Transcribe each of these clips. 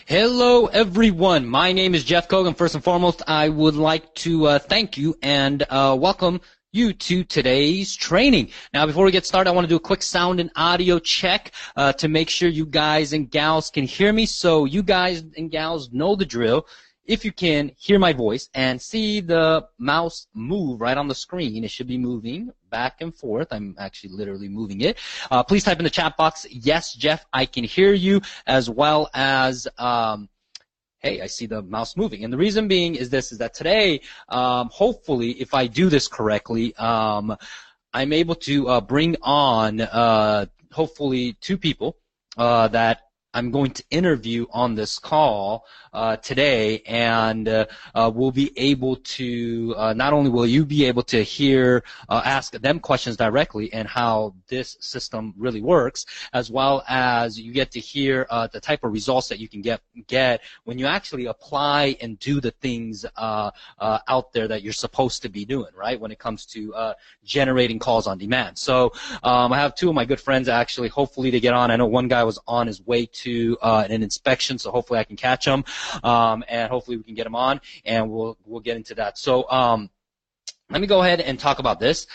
Hello, everyone. My name is Jeff Coga. First and foremost, I would like to thank you and welcome you to today's training. Now, before we get started, I want to do a quick sound and audio check to make sure you guys and gals can hear me. So you guys and gals know the drill. If you can hear my voice and see the mouse move right on the screen, it should be moving back and forth. I'm actually literally moving it. Please type in the chat box, yes, Jeff, I can hear you, as well as, hey, I see the mouse moving. And the reason being is that today, hopefully, if I do this correctly, I'm able to bring on, hopefully, two people that I'm going to interview on this call today, and we'll be able to, not only will you be able to hear, ask them questions directly and how this system really works, as well as you get to hear the type of results that you can get when you actually apply and do the things out there that you're supposed to be doing, right, when it comes to generating calls on demand. So I have two of my good friends actually, hopefully to get on. I know one guy was on his way to an inspection, so hopefully I can catch him, and hopefully we can get him on, and we'll get into that. So let me go ahead and talk about this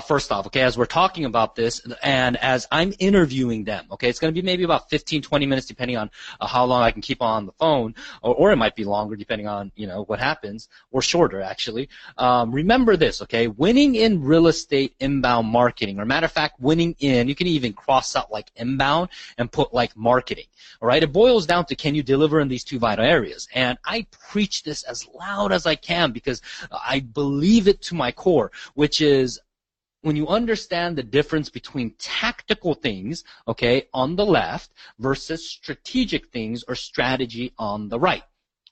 first off, okay, as we're talking about this and as I'm interviewing them, okay, it's going to be maybe about 15, 20 minutes depending on how long I can keep on the phone, or it might be longer depending on, you know, what happens, or shorter actually. Remember this, okay, winning in real estate inbound marketing, or matter of fact, winning in, you can even cross out like inbound and put like marketing, all right? It boils down to, can you deliver in these two vital areas? And I preach this as loud as I can because I believe it to my core, which is when you understand the difference between tactical things, okay, on the left versus strategic things or strategy on the right.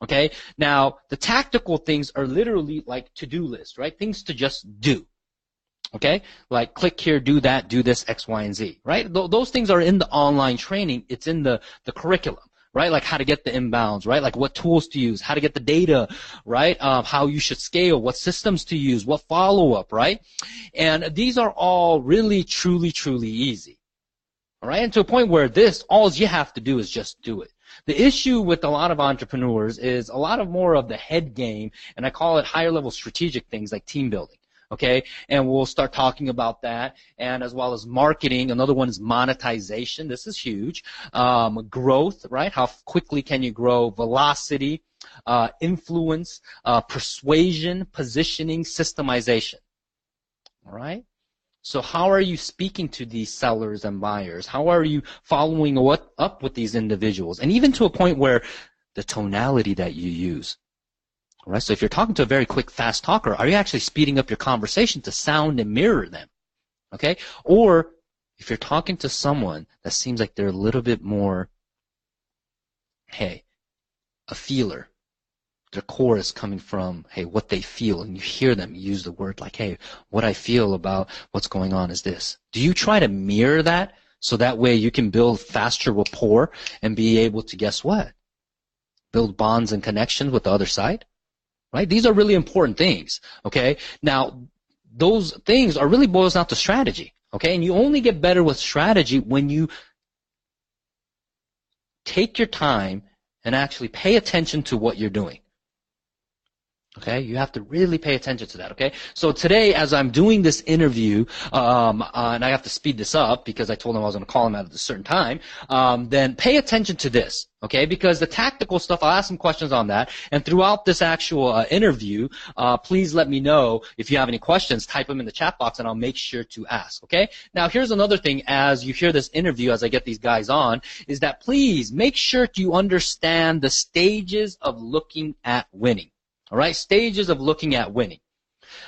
Okay, now the tactical things are literally like to-do lists, right? Things to just do. Okay, like click here, do that, do this, X, Y, and Z, right? Those things are in the online training. It's in the curriculum. Right, like how to get the inbounds, right? Like what tools to use, how to get the data, right? How you should scale, what systems to use, what follow-up, right? And these are all really, truly, truly easy, all right? And to a point where all you have to do is just do it. The issue with a lot of entrepreneurs is a lot of more of the head game, and I call it higher level strategic things like team building. Okay, and we'll start talking about that, and as well as marketing. Another one is monetization. This is huge. Growth, right? How quickly can you grow? Velocity, influence, persuasion, positioning, systemization. All right? So how are you speaking to these sellers and buyers? How are you following up with these individuals? And even to a point where the tonality that you use. Right? So if you're talking to a very quick, fast talker, are you actually speeding up your conversation to sound and mirror them? Okay? Or if you're talking to someone that seems like they're a little bit more, hey, a feeler. Their core is coming from, hey, what they feel, and you hear them use the word like, hey, what I feel about what's going on is this. Do you try to mirror that so that way you can build faster rapport and be able to, guess what? Build bonds and connections with the other side? Right? These are really important things, okay? Now, those things are really boils down to strategy, okay? And you only get better with strategy when you take your time and actually pay attention to what you're doing. Okay, you have to really pay attention to that, okay? So today, as I'm doing this interview, and I have to speed this up because I told him I was going to call him at a certain time, then pay attention to this, okay? Because the tactical stuff, I'll ask some questions on that. And throughout this actual interview, please let me know if you have any questions. Type them in the chat box, and I'll make sure to ask, okay? Now, here's another thing as you hear this interview, as I get these guys on, is that please make sure you understand the stages of looking at winning. All right, stages of looking at winning.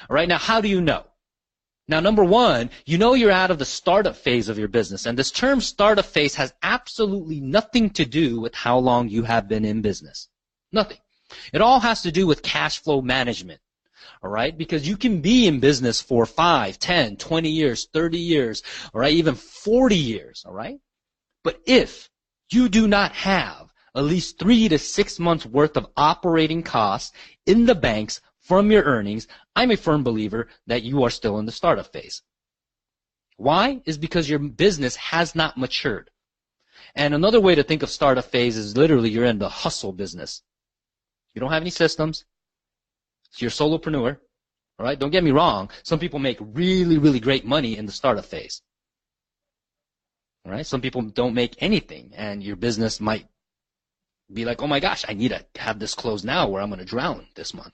All right, now how do you know? Now, number one, you know you're out of the startup phase of your business. And this term startup phase has absolutely nothing to do with how long you have been in business. Nothing. It all has to do with cash flow management. All right, because you can be in business for 5, 10, 20 years, 30 years, all right, even 40 years, all right? But if you do not have at least 3 to 6 months worth of operating costs in the banks from your earnings, I'm a firm believer that you are still in the startup phase. Why? Is because your business has not matured. And another way to think of startup phase is literally you're in the hustle business. You don't have any systems. So you're a solopreneur. All right? Don't get me wrong. Some people make really, really great money in the startup phase. All right? Some people don't make anything, and your business might be like, oh my gosh, I need to have this closed now or I'm going to drown this month.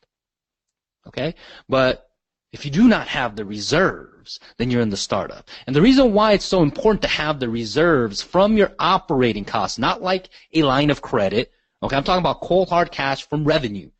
Okay? But if you do not have the reserves, then you're in the startup. And the reason why it's so important to have the reserves from your operating costs, not like a line of credit, okay, I'm talking about cold hard cash from revenue,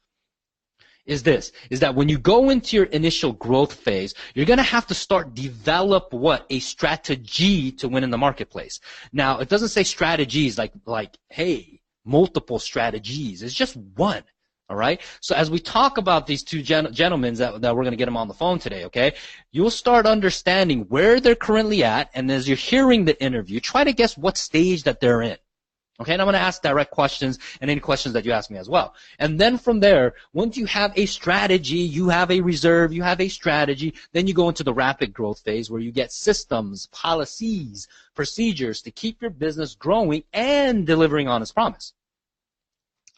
is that when you go into your initial growth phase, you're going to have to start develop what? A strategy to win in the marketplace. Now, it doesn't say strategies like hey, multiple strategies. It's just one. All right. So as we talk about these two gentlemen that we're going to get them on the phone today, okay, you'll start understanding where they're currently at. And as you're hearing the interview, try to guess what stage that they're in. Okay. And I'm going to ask direct questions and any questions that you ask me as well. And then from there, once you have a strategy, you have a reserve, you have a strategy, then you go into the rapid growth phase where you get systems, policies, procedures to keep your business growing and delivering on its promise.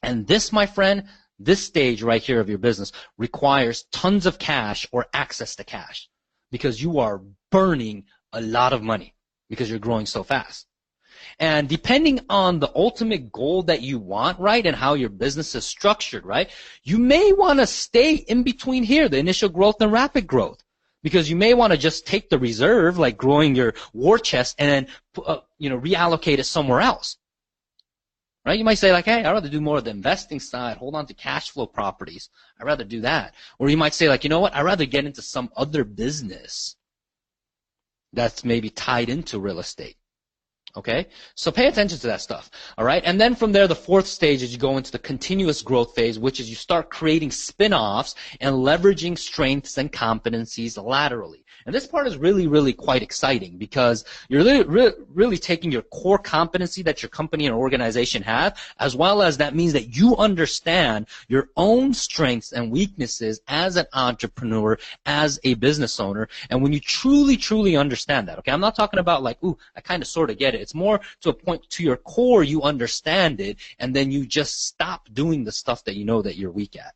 And this, my friend, this stage right here of your business requires tons of cash or access to cash because you are burning a lot of money because you're growing so fast. And depending on the ultimate goal that you want, right, and how your business is structured, right, you may want to stay in between here, the initial growth and rapid growth, because you may want to just take the reserve, like growing your war chest, and then reallocate it somewhere else. Right? You might say like, hey, I'd rather do more of the investing side, hold on to cash flow properties. I'd rather do that. Or you might say like, you know what, I'd rather get into some other business that's maybe tied into real estate. Okay? So pay attention to that stuff. All right? And then from there, the fourth stage is you go into the continuous growth phase, which is you start creating spin-offs and leveraging strengths and competencies laterally. And this part is really, really quite exciting because you're really taking your core competency that your company and organization have, as well as that means that you understand your own strengths and weaknesses as an entrepreneur, as a business owner. And when you truly, truly understand that, okay, I'm not talking about like, ooh, I kind of sort of get it. It's more to a point to your core, you understand it, and then you just stop doing the stuff that you know that you're weak at.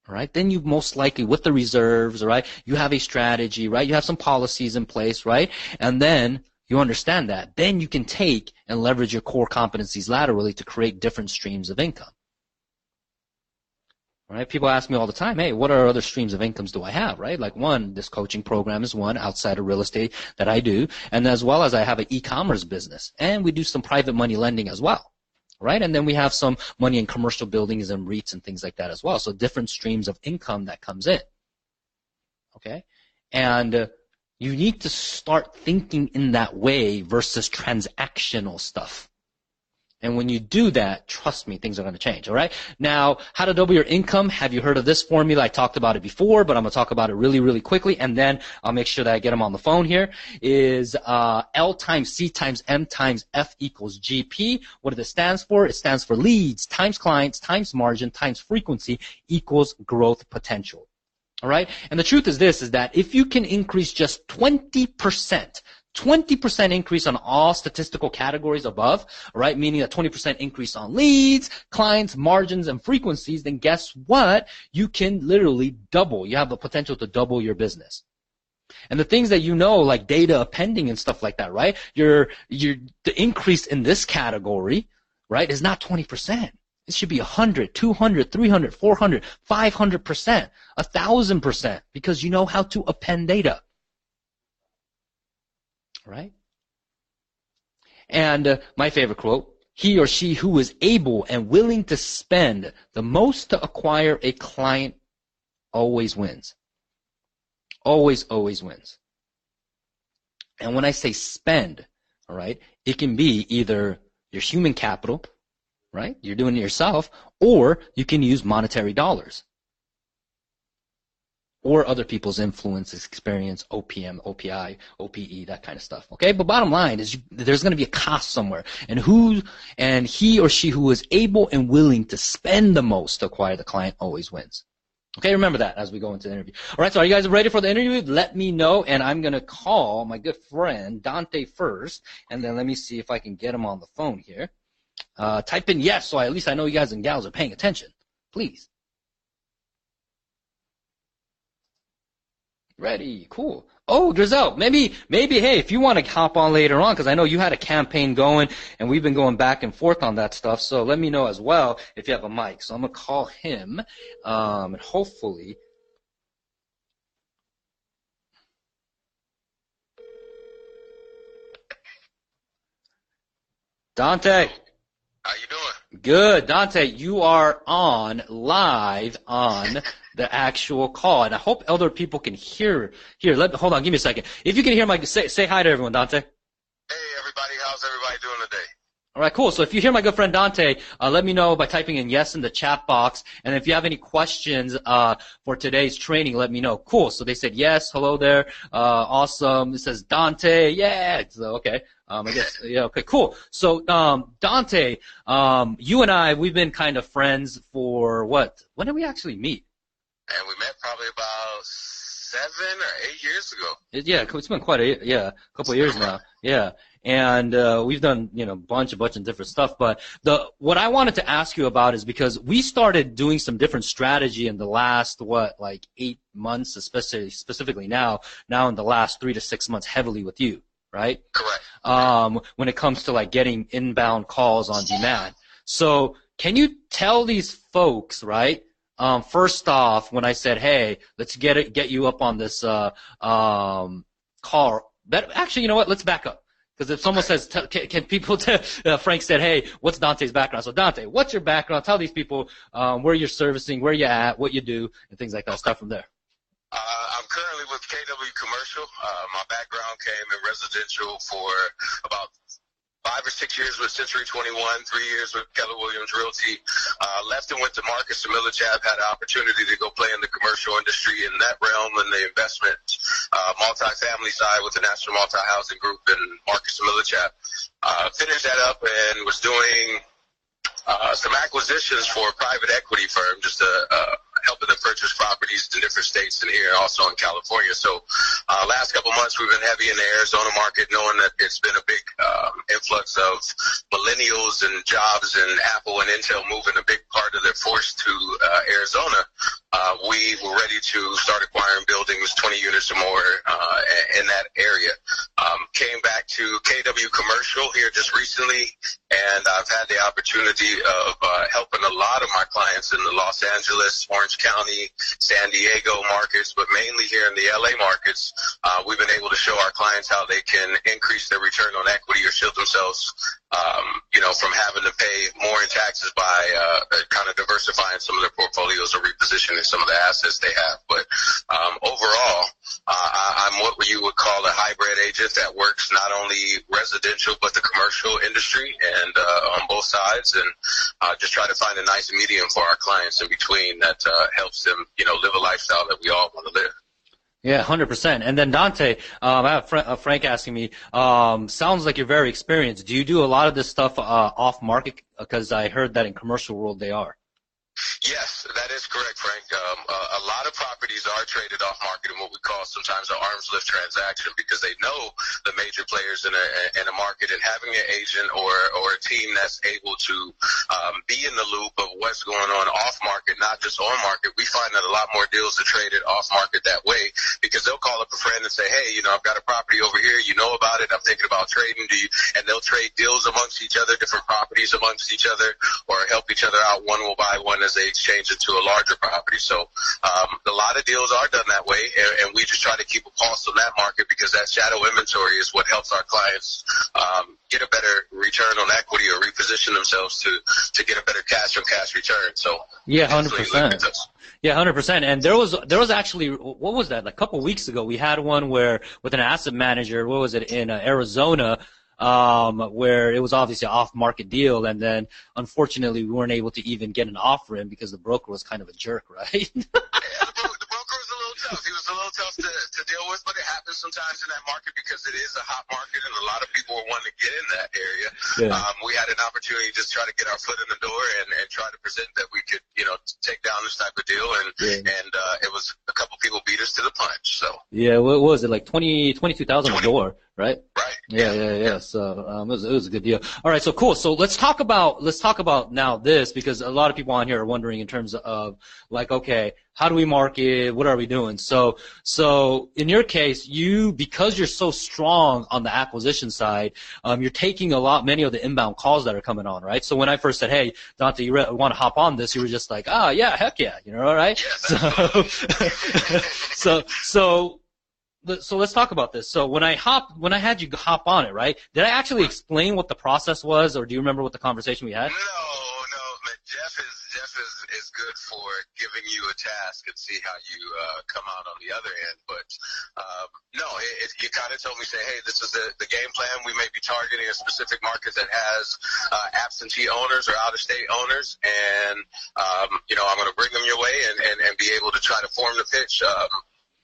All right, then you most likely, with the reserves, all right, you have a strategy, right? You have some policies in place, right? And then you understand that. Then you can take and leverage your core competencies laterally to create different streams of income. All right, people ask me all the time, hey, what are other streams of incomes do I have, right? Like one, this coaching program is one outside of real estate that I do, and as well as I have an e-commerce business, and we do some private money lending as well. Right? And then we have some money in commercial buildings and REITs and things like that as well. So different streams of income that comes in. Okay? And you need to start thinking in that way versus transactional stuff. And when you do that, trust me, things are going to change, all right? Now, how to double your income. Have you heard of this formula? I talked about it before, but I'm going to talk about it really, really quickly, and then I'll make sure that I get them on the phone here, is L times C times M times F equals GP. What does it stand for? It stands for leads times clients times margin times frequency equals growth potential, all right? And the truth is this, is that if you can increase just 20%, 20% increase on all statistical categories above, right? Meaning a 20% increase on leads, clients, margins, and frequencies, then guess what? You can literally double. You have the potential to double your business. And the things that you know, like data appending and stuff like that, right? The increase in this category, right, is not 20%. It should be 100, 200, 300, 400, 500%, 1,000%, because you know how to append data. Right? And my favorite quote, he or she who is able and willing to spend the most to acquire a client always wins. Always, always wins. And when I say spend, all right, it can be either your human capital, right? You're doing it yourself, or you can use monetary dollars. Or other people's influence, experience, OPM, OPI, OPE, that kind of stuff. Okay, but bottom line is there's going to be a cost somewhere, and he or she who is able and willing to spend the most to acquire the client always wins. Okay, remember that as we go into the interview. All right, so are you guys ready for the interview? Let me know, and I'm going to call my good friend Dante first, and then let me see if I can get him on the phone here. Type in yes, so at least I know you guys and gals are paying attention. Please. Ready, cool. Oh, Drizel, maybe, hey, if you want to hop on later on, because I know you had a campaign going, and we've been going back and forth on that stuff, so let me know as well if you have a mic. So I'm going to call him, and hopefully. Dante. How you doing? Good. Dante, you are on live on the actual call, and I hope other people can hear. Here, hold on, give me a second. If you can hear say hi to everyone, Dante. Hey, everybody. How's everybody doing today? All right, cool. So if you hear my good friend Dante, let me know by typing in yes in the chat box. And if you have any questions for today's training, let me know. Cool. So they said yes. Hello there. Awesome. It says Dante. Yeah. So, okay. I guess, yeah, okay, cool. So, Dante, you and I, we've been kind of friends for what? When did we actually meet? And we met probably about 7 or 8 years ago. Yeah, it's been quite a couple of years now. Yeah. And we've done, a bunch of different stuff. But what I wanted to ask you about is because we started doing some different strategy in the last, 8 months, especially specifically now in the last 3 to 6 months heavily with you, right? Correct. When it comes to like getting inbound calls on demand. So can you tell these folks, right? First off, when I said, hey, let's get you up on this call, that actually, you know what? Let's back up. Because if someone says, can people Frank said, hey, what's Dante's background? So Dante, what's your background? Tell these people where you're servicing, where you're at, what you do, and things like that. Start from there. I'm currently with KW Commercial. My background came in residential for about 5 or 6 years with Century 21, 3 years with Keller Williams Realty. Left and went to Marcus and Millichap, had an opportunity to go play in the commercial industry in that realm and the investment multifamily side with the National Multi-Housing Group and Marcus and Millichap. Finished that up and was doing some acquisitions for a private equity firm, just helping them purchase properties in different states and here also in California. So last couple months we've been heavy in the Arizona market, knowing that it's been a big influx of millennials and jobs, and Apple and Intel moving a big part of their force to Arizona. We were ready to start acquiring buildings, 20 units or more in that area. Came back to KW Commercial here just recently, and I've had the opportunity of helping a lot of my clients in the Los Angeles, Orange County, San Diego markets, but mainly here in the LA markets. We've been able to show our clients how they can increase their return on equity or shield themselves, from having to pay more in taxes by kind of diversifying some of their portfolios or repositioning some of the assets they have. But overall, I'm what you would call a hybrid agent that works not only residential but the commercial industry and on both sides, and just try to find a nice medium for our clients in between that helps them, live a lifestyle that we all want to live. Yeah, 100%. And then Dante, I have Frank asking me, sounds like you're very experienced. Do you do a lot of this stuff off market? Because I heard that in commercial world they are. Yes, that is correct, Frank. A lot of properties are traded off market in what we call sometimes an arm's lift transaction, because they know the major players in a market, and having an agent or a team that's able to be in the loop of what's going on off market, not just on market. We find that a lot more deals are traded off market that way, because they'll call up a friend and say, hey, I've got a property over here, you know about it, I'm thinking about trading, and they'll trade deals amongst each other, different properties amongst each other, or help each other out. One will buy one as they exchange it to a larger property. So a lot of deals are done that way, and we just try to keep a pulse on that market, because that shadow inventory is what helps our clients get a better return on equity or reposition themselves to get a better cash on cash return. So yeah, 100%. Yeah, 100%. And there was actually, what was that? Like a couple of weeks ago, we had one where with an asset manager, what was it, in Arizona, where it was obviously an off-market deal, and then unfortunately we weren't able to even get an offer in because the broker was kind of a jerk, right? Yeah, the broker was a little tough. He was a little tough to to deal with, but it happens sometimes in that market because it is a hot market and a lot of people are wanting to get in that area. Yeah. We had an opportunity to just try to get our foot in the door and try to present that we could, take down this type of deal. And it was a couple people beat us to the punch. So. Yeah, what was it, like 22,000 a door, right? Right. Yeah. So it was a good deal. All right, so cool. So let's talk about now this, because a lot of people on here are wondering in terms of like, okay, how do we market? What are we doing? So in your case, because you're so strong on the acquisition side, you're taking many of the inbound calls that are coming on, right? So when I first said, hey, Dante, you want to hop on this? You were just like, yeah, heck yeah, right? Yes, So let's talk about this. So when I had you hop on it, right? Did I actually explain what the process was, or do you remember what the conversation we had? No, man. Jeff is good for giving you a task and see how you come out on the other end. But no, you kind of told me, say, hey, this is the game plan. We may be targeting a specific market that has absentee owners or out-of-state owners, and I'm going to bring them your way and be able to try to form the pitch.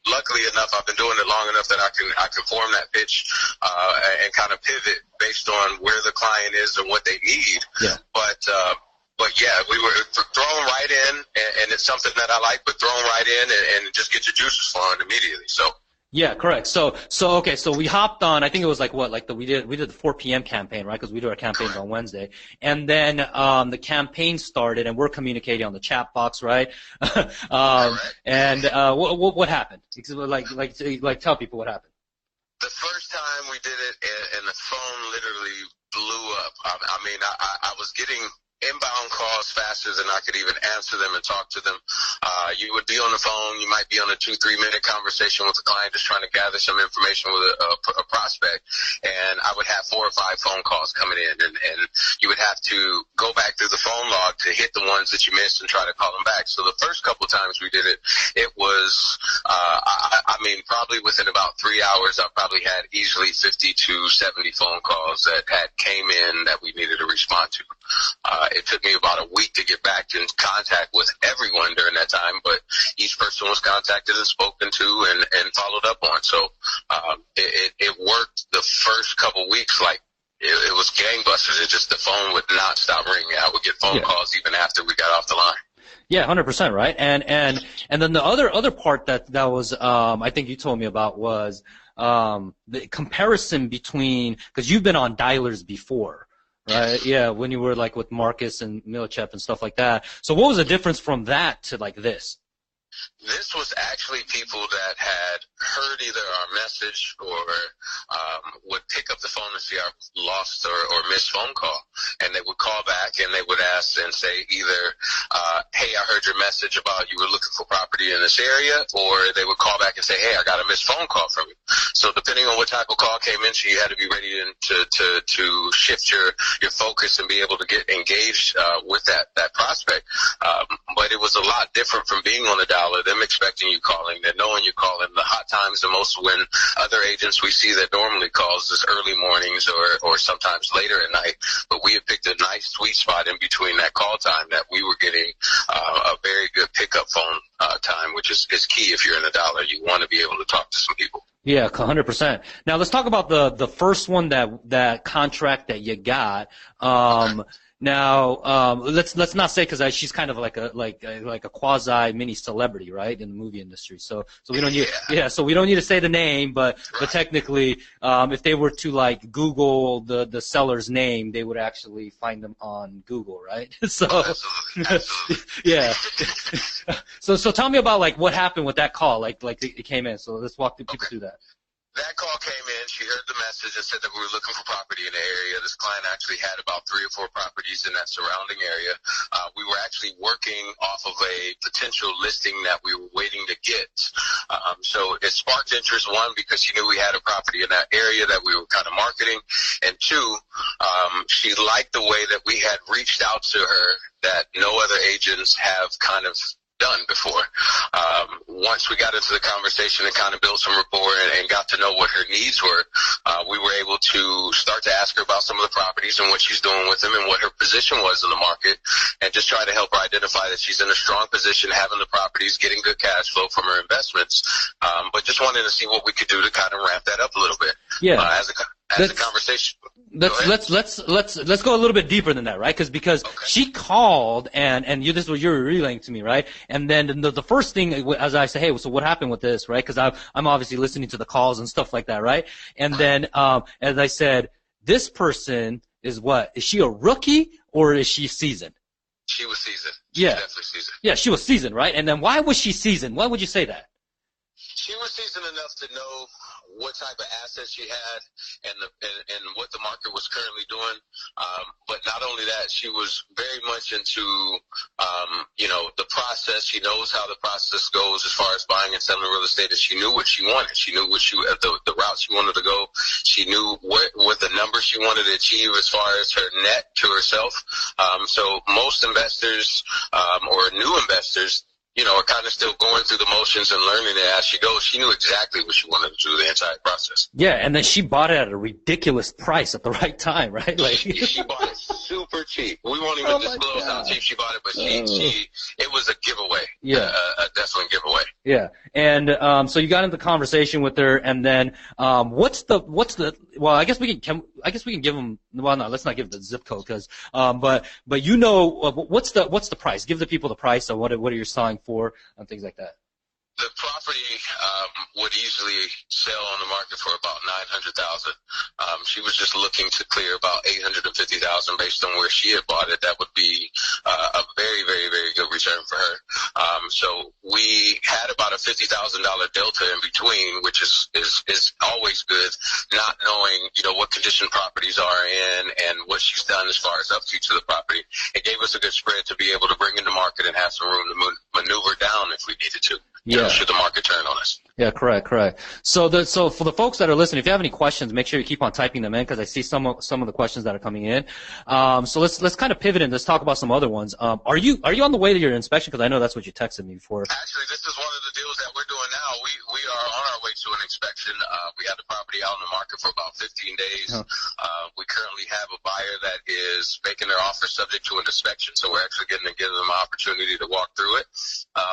Luckily enough, I've been doing it long enough that I can form that pitch and kind of pivot based on where the client is and what they need. Yeah. But yeah, we were thrown right in, and it's something that I like. But thrown right in and just get your juices flowing immediately. So. Yeah, correct. So okay, so we hopped on. I think it was like we did the 4 p.m. campaign, right? Because we do our campaigns on Wednesday, and then the campaign started, and we're communicating on the chat box, right? And what happened? Like tell people what happened. The first time we did it, and the phone literally blew up. I was getting inbound calls faster than I could even answer them and talk to them. You would be on the phone. You might be on a 2-3 minute conversation with a client just trying to gather some information with a prospect, and I would have 4 or 5 phone calls coming in, and you would have to go back through the phone log to hit the ones that you missed and try to call them back. So the first couple times we did it, it was, probably within about 3 hours, I probably had easily 50 to 70 phone calls that came in that we needed to respond to. It took me about a week to get back in contact with everyone during that time, but each person was contacted and spoken to and followed up on. So it worked the first couple weeks like it was gangbusters. It just the phone would not stop ringing. I would get phone calls even after we got off the line. Yeah, 100%, right? And then the other part that was I think you told me about was the comparison between, because you've been on dialers before. Right. Yeah. When you were like with Marcus and Milchep and stuff like that. So what was the difference from that to like this? This was actually people that had heard either our message or would pick up the phone and see our lost or missed phone call, and they would call back and they would ask and say either, hey, I heard your message about you were looking for property in this area, or they would call back and say, hey, I got a missed phone call from you. So depending on what type of call came in, so you had to be ready to shift your focus and be able to get engaged with that prospect. But it was a lot different from being on the dialer, them expecting you calling, them knowing you calling. The hot times, the most when other agents we see that normally calls is early mornings or sometimes later at night. But we had picked a nice sweet spot in between that call time that we were getting a very good pickup phone time, which is key if you're in a dialer. You want to be able to talk to some people. Yeah, 100%. Now let's talk about the first one that contract that you got. Okay. Now, let's not say, because she's kind of like a quasi mini celebrity, right, in the movie industry. So we don't need so we don't need to say the name, but technically, if they were to like Google the seller's name, they would actually find them on Google, right? So yeah. So tell me about like what happened with that call, like it came in. So let's walk people through that. That call came in. She heard the message and said that we were looking for property in the area. This client actually had about 3 or 4 properties in that surrounding area. We were actually working off of a potential listing that we were waiting to get. So it sparked interest, one, because she knew we had a property in that area that we were kind of marketing, and two, she liked the way that we had reached out to her that no other agents have kind of done before. Once we got into the conversation and kind of built some rapport and got to know what her needs were, we were able to start to ask her about some of the properties and what she's doing with them and what her position was in the market, and just try to help her identify that she's in a strong position, having the properties, getting good cash flow from her investments, but just wanted to see what we could do to kind of ramp that up a little bit. Yeah. As a conversation. Let's go a little bit deeper than that, right? Because Okay. she called and this is what you were relaying to me, right? And then the first thing, as I say, hey, so what happened with this, right? Because I'm obviously listening to the calls and stuff like that, right? And then as I said, this person is what? Is she a rookie or is she seasoned? She was seasoned. Yeah. Definitely seasoned. Yeah, she was seasoned, right? And then why was she seasoned? Why would you say that? She was seasoned enough to know what type of assets she had and what the market was currently doing. But not only that, she was very much into, the process. She knows how the process goes as far as buying and selling real estate, and she knew what she wanted. She knew what the route she wanted to go. She knew what the number she wanted to achieve as far as her net to herself. So most investors, or new investors, are kind of still going through the motions and learning it as she goes. She knew exactly what she wanted to do the entire process. Yeah, and then she bought it at a ridiculous price at the right time, right? Like she bought it super cheap. We won't even disclose how cheap she bought it, but it was a giveaway. Yeah, a definite giveaway. Yeah, and so you got into the conversation with her, and then what's the well, I guess we can give them. Well, no, let's not give the zip code because but what's the price? Give the people the price. So what are you selling for and things like that. The property would easily sell on the market for about $900,000. She was just looking to clear about $850,000 based on where she had bought it. That would be a very, very, very good return for her. So we had about a $50,000 delta in between, which is always good. Not knowing what condition properties are in and what she's done as far as upkeep to the property, it gave us a good spread to be able to bring in the market and have some room to maneuver down if we needed to. Should the market turn on us. Yeah, correct. So for the folks that are listening, if you have any questions, make sure you keep on typing them in because I see some of the questions that are coming in. So let's kind of pivot and let's talk about some other ones. Are you on the way to your inspection? Because I know that's what you texted me before. Actually, this is one of the deals that we're doing now. We are on our way to an inspection. We had the property out in the market for about 15 days. We currently have a buyer that is making their offer subject to an inspection, so we're actually getting to give them an opportunity to walk through it.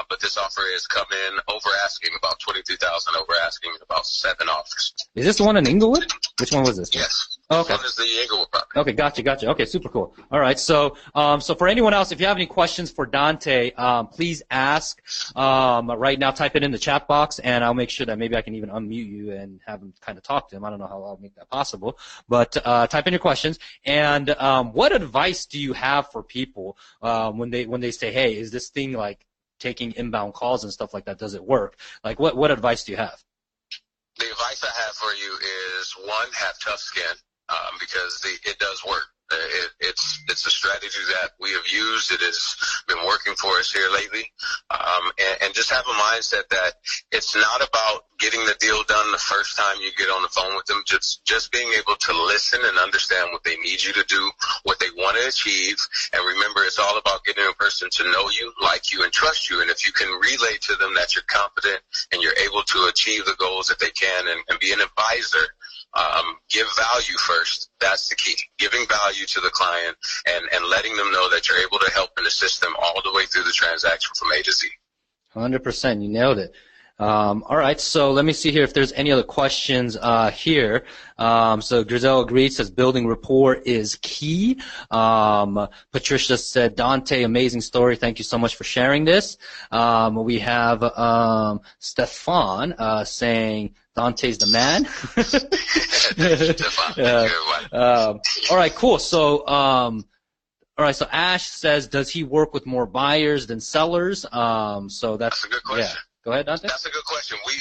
But this offer has come in over asking, about $22,000 over asking, about 7 offers. Is this the one in Inglewood? Which one was this? Yes. Oh, okay. This one is the Inglewood property. Okay, gotcha. Okay, super cool. All right, so for anyone else, if you have any questions for Dante, please ask. Right now, type it in the chat box, and I'll make sure that maybe I can even unmute you and have him kind of talk to him. I don't know how I'll make that possible, but type in your questions. And what advice do you have for people when they say, hey, is this thing like taking inbound calls and stuff like that? Does it work? Like, what advice do you have? The advice I have for you is, one, have tough skin, because it does work. It's a strategy that we have used. It has been working for us here lately. And just have a mindset that it's not about getting the deal done the first time you get on the phone with them. Just being able to listen and understand what they need you to do, what they want to achieve. And remember, it's all about getting a person to know you, like you, and trust you. And if you can relay to them that you're confident and you're able to achieve the goals that they can and be an advisor, give value first. That's the key. Giving value to the client and letting them know that you're able to help and assist them all the way through the transaction from A to Z. 100%. You nailed it. All right, so let me see here if there's any other questions here. So Grizel agreed, says building rapport is key. Patricia said, Dante, amazing story. Thank you so much for sharing this. We have Stefan saying, Dante's the man. All right, cool. So, all right. So Ash says, does he work with more buyers than sellers? So that's a good question. Yeah. Go ahead, Dante. That's a good question. We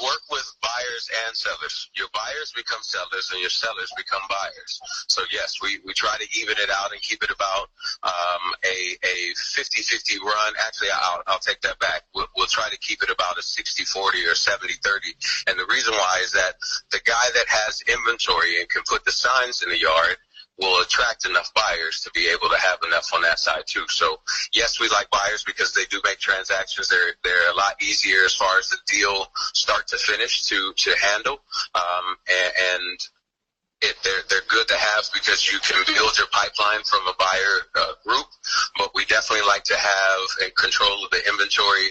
work with buyers and sellers. Your buyers become sellers, and your sellers become buyers. So yes, we try to even it out and keep it about a 50-50 run. Actually, I'll take that back. We'll try to keep it about a 60-40 or 70-30. And the reason why is that the guy that has inventory and can put the signs in the yard will attract enough buyers to be able to have enough on that side too. So yes, we like buyers because they do make transactions. They're a lot easier as far as the deal start to finish to handle. And they're good to have because you can build your pipeline from a buyer group, but we definitely like to have control of the inventory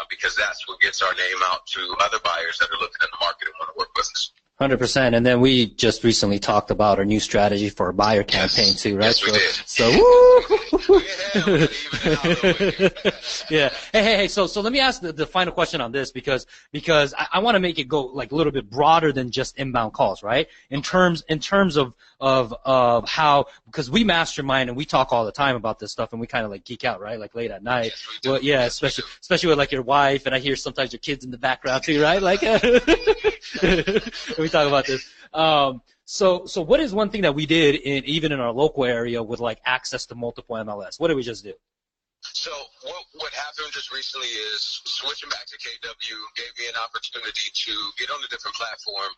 because that's what gets our name out to other buyers that are looking in the market and want to work with us. 100%. And then we just recently talked about our new strategy for our buyer campaign too, right? Yes, we did. So yeah. Hey. So let me ask the final question on this because I want to make it go like a little bit broader than just inbound calls, right? In terms of how, because we mastermind and we talk all the time about this stuff and we kind of like geek out, right? Like late at night. Yes, we do. Well, yeah, Yes, especially with like your wife, and I hear sometimes your kids in the background too, right? Like we talk about this. So what is one thing that we did even in our local area with like access to multiple MLS? What did we just do? So what happened just recently is switching back to KW gave me an opportunity to get on a different platform.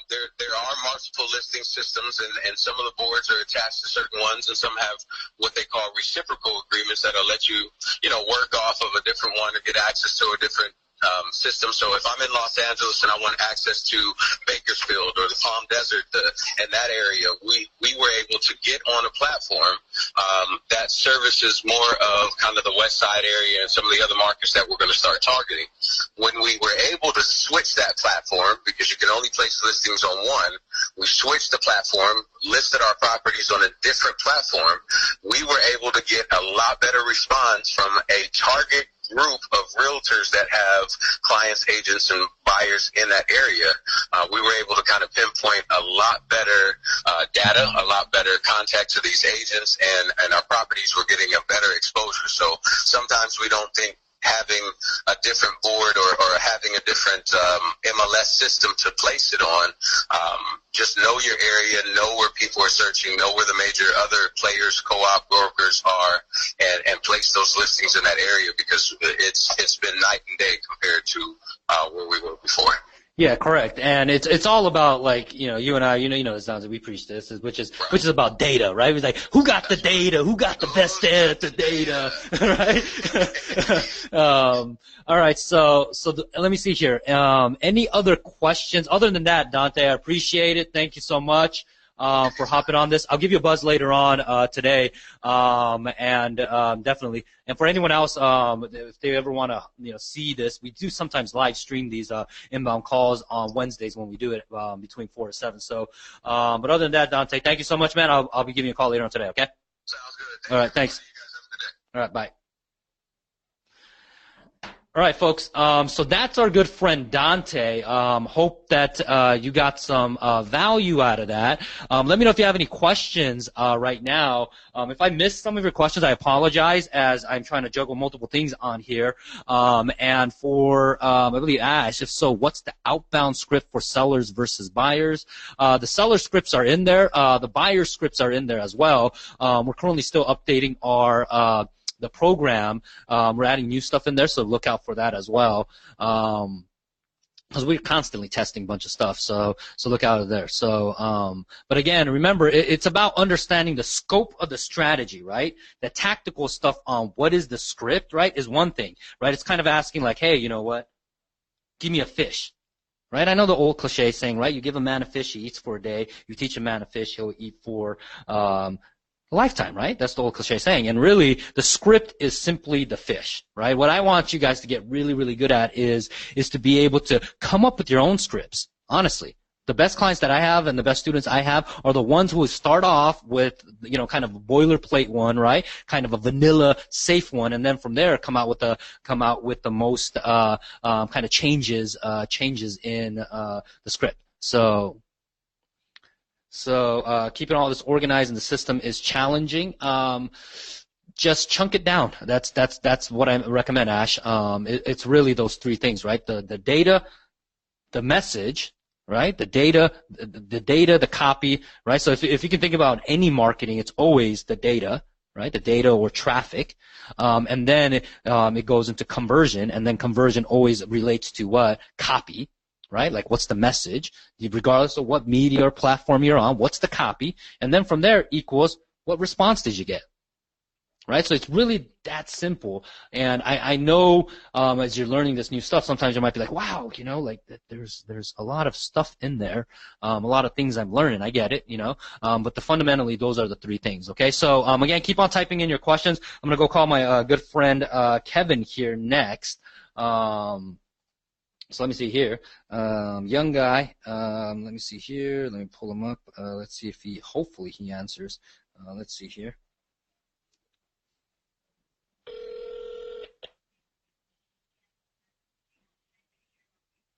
There are multiple listing systems, and some of the boards are attached to certain ones, and some have what they call reciprocal agreements that'll let you, work off of a different one or get access to a different system. So if I'm in Los Angeles and I want access to Bakersfield or the Palm Desert and that area, we were able to get on a platform that services more of kind of the West Side area and some of the other markets that we're going to start targeting. When we were able to switch that platform, because you can only place listings on one, we switched the platform, listed our properties on a different platform. We were able to get a lot better response from a target group of realtors that have clients, agents, and buyers in that area. We were able to kind of pinpoint a lot better data, a lot better contact to these agents, and our properties were getting a better exposure. So sometimes we don't think having a different board or having a different MLS system to place it on. Just know your area, know where people are searching, know where the major other players, co-op brokers are, and place those listings in that area because it's been night and day compared to where we were before. Yeah, correct. And it's all about like, you and I, this sounds like we preach this, which is about data, right? It's like, who got the data? Who got the best data, right? All right. So let me see here. Any other questions? Other than that, Dante, I appreciate it. Thank you so much. For hopping on this. I'll give you a buzz later on today, and definitely. And for anyone else, if they ever want to, see this, we do sometimes live stream these inbound calls on Wednesdays when we do it between 4 to 7. So, but other than that, Dante, thank you so much, man. I'll be giving you a call later on today. Okay. Sounds good. All right. Thanks. You guys have a good day. All right. Bye. All right, folks. So that's our good friend Dante. Hope that you got some value out of that. Let me know if you have any questions right now. If I missed some of your questions, I apologize, as I'm trying to juggle multiple things on here. And for I believe Ash, if so, what's the outbound script for sellers versus buyers? The seller scripts are in there. The buyer scripts are in there as well. We're currently still updating our the program. We're adding new stuff in there, so look out for that as well. Because we're constantly testing a bunch of stuff, so look out of there. So, but again, remember, it's about understanding the scope of the strategy, right? The tactical stuff on what is the script, right, is one thing, right? It's kind of asking like, hey, you know what? Give me a fish. Right? I know the old cliche saying, right? You give a man a fish, he eats for a day. You teach a man a fish, he'll eat for lifetime, right? That's the old cliche saying. And really, the script is simply the fish, right? What I want you guys to get really, really good at is to be able to come up with your own scripts. Honestly, the best clients that I have and the best students I have are the ones who start off with, kind of a boilerplate one, right? Kind of a vanilla safe one, and then from there come out with the most kind of changes in the script. So keeping all this organized in the system is challenging. Just chunk it down. That's what I recommend, Ash. It's really those three things, right? The data, the message, right? The data, the copy, right? So if you can think about any marketing, it's always the data, right? The data or traffic, and then it goes into conversion, and then conversion always relates to what? Copy. right? Like, what's the message? Regardless of what media or platform you're on, what's the copy? And then from there equals what response did you get? Right? So it's really that simple. And I know as you're learning this new stuff, sometimes you might be like, wow, like there's a lot of stuff in there, a lot of things I'm learning. I get it, but fundamentally, those are the three things, okay? So again, keep on typing in your questions. I'm going to go call my good friend Kevin here next. So let me see here. Young guy. Let me see here. Let me pull him up. Let's see if hopefully he answers. Let's see here.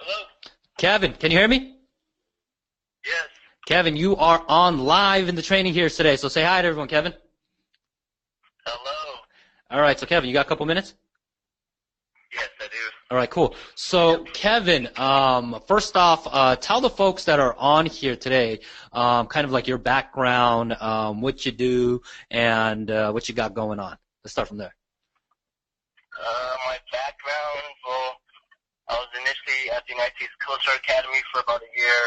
Hello? Kevin, can you hear me? Yes. Kevin, you are on live in the training here today, so say hi to everyone, Kevin. Hello. All right, so Kevin, you got a couple minutes? Yes, I do. All right, cool. So, Kevin, first off, tell the folks that are on here today kind of like your background, what you do, and what you got going on. Let's start from there. My background, well, I was initially at the United States Coast Guard Academy for about a year.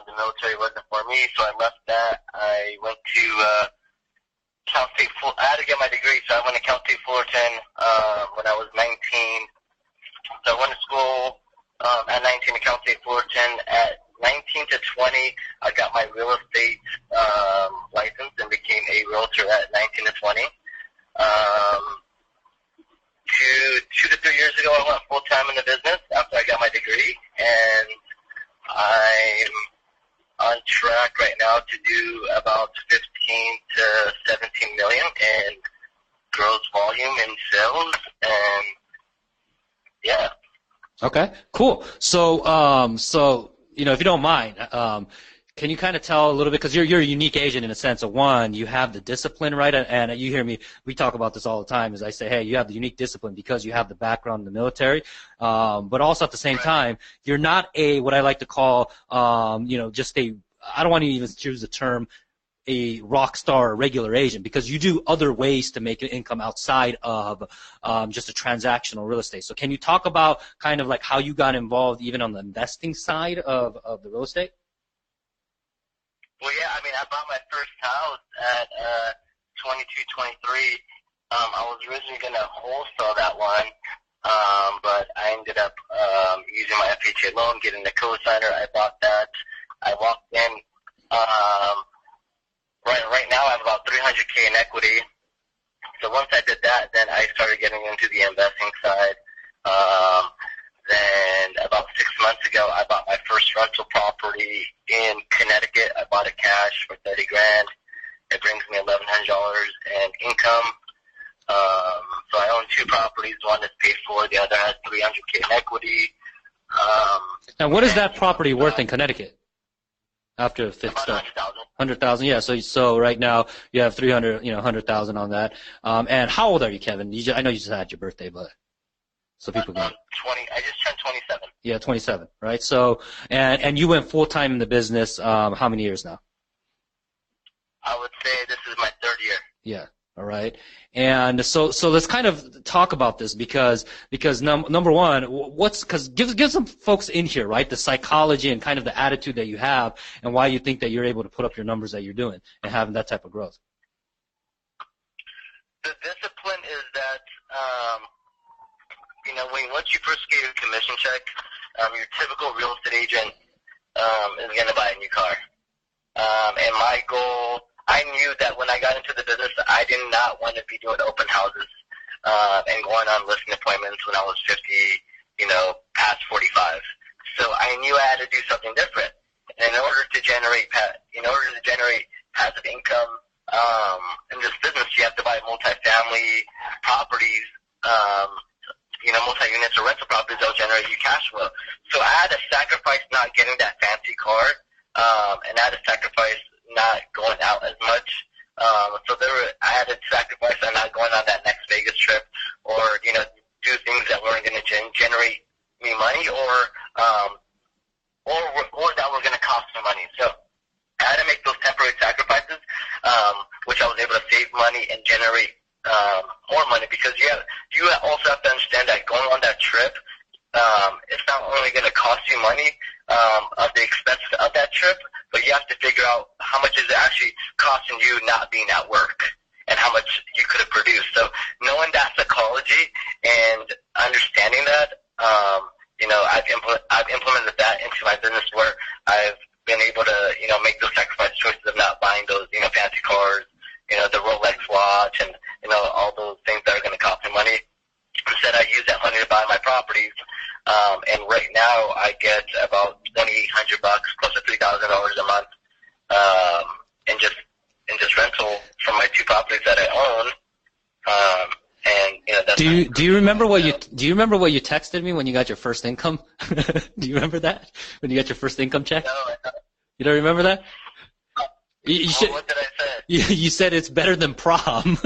The military wasn't for me, so I left that. I went to Cal State. I had to get my degree, so I went to Cal State Fullerton when I was 19. So I went to school at 19 to Cal State Fullerton. At 19 to 20, I got my real estate license and became a realtor at 19 to 20. 2 to 3 years ago, I went full-time in the business after I got my degree, and I'm on track right now to do about 15 to 17 million in gross volume in sales, and yeah. Okay, cool. So, if you don't mind, can you kind of tell a little bit, because you're a unique agent in a sense of, one, you have the discipline, right? And you hear me, we talk about this all the time, is I say, hey, you have the unique discipline because you have the background in the military, but also at the same time, you're not what I like to call, just I don't want to even choose the term, a rock star or regular agent, because you do other ways to make an income outside of just a transactional real estate. So can you talk about kind of like how you got involved even on the investing side of the real estate? Well, yeah, I mean, I bought my first house at 22, 23. I was originally going to wholesale that one, but I ended up using my FHA loan, getting the co-signer. I bought that. I walked in. Right now I have about $300K in equity. So once I did that, then I started getting into the investing side. Then about 6 months ago, I bought my first rental property in Connecticut. I bought it cash for $30,000. It brings me $1,100 in income. So I own 2 properties. One is paid for. The other has $300K in equity. Now, what is that property worth in Connecticut after a fifth About step? 100,000. $100,000, yeah. So right now you have 100,000 on that. And how old are you, Kevin? I know you just had your birthday, but so people can. 20. I just turned 27. Yeah, 27, right? So and you went full time in the business. How many years now? I would say this is my 3rd year. Yeah. All right. And so let's kind of talk about this because number one, because give some folks in here, right, the psychology and kind of the attitude that you have and why you think that you're able to put up your numbers that you're doing and having that type of growth. The discipline is that, once you first get your commission check, your typical real estate agent is going to buy a new car. And my goal, I knew that when I got into the business, I did not want to be doing open houses and going on listing appointments when I was 50, past 45. So I knew I had to do something different. And in order to generate passive income in this business, you have to buy multifamily properties, multi-units or rental properties that will generate you cash flow. So I had to sacrifice not getting that fancy car, and I had to sacrifice not going out as much. I had to sacrifice on not going on that next Vegas trip or, do things that weren't going to generate me money or that were going to cost me money. So I had to make those temporary sacrifices, which I was able to save money and generate more money because you also have to understand that going on that trip, it's not only going to cost you money of the expenses of that trip, but you have to figure out how much is it actually costing you not being at work and how much you could have produced. So knowing that psychology and understanding that, I've implemented that into my business where I've been able to, make those sacrifice choices of not buying those, fancy cars, the Rolex watch and, all those things that are going to cost me money. Instead, I use that money to buy my properties. And right now I get about $2,800, close to $3,000 a month, in just rental from my two properties that I own. That's do you remember what you texted me when you got your first income? Do you remember that? When you got your first income check? No, I don't. You don't remember that? What did I say? You said it's better than prom.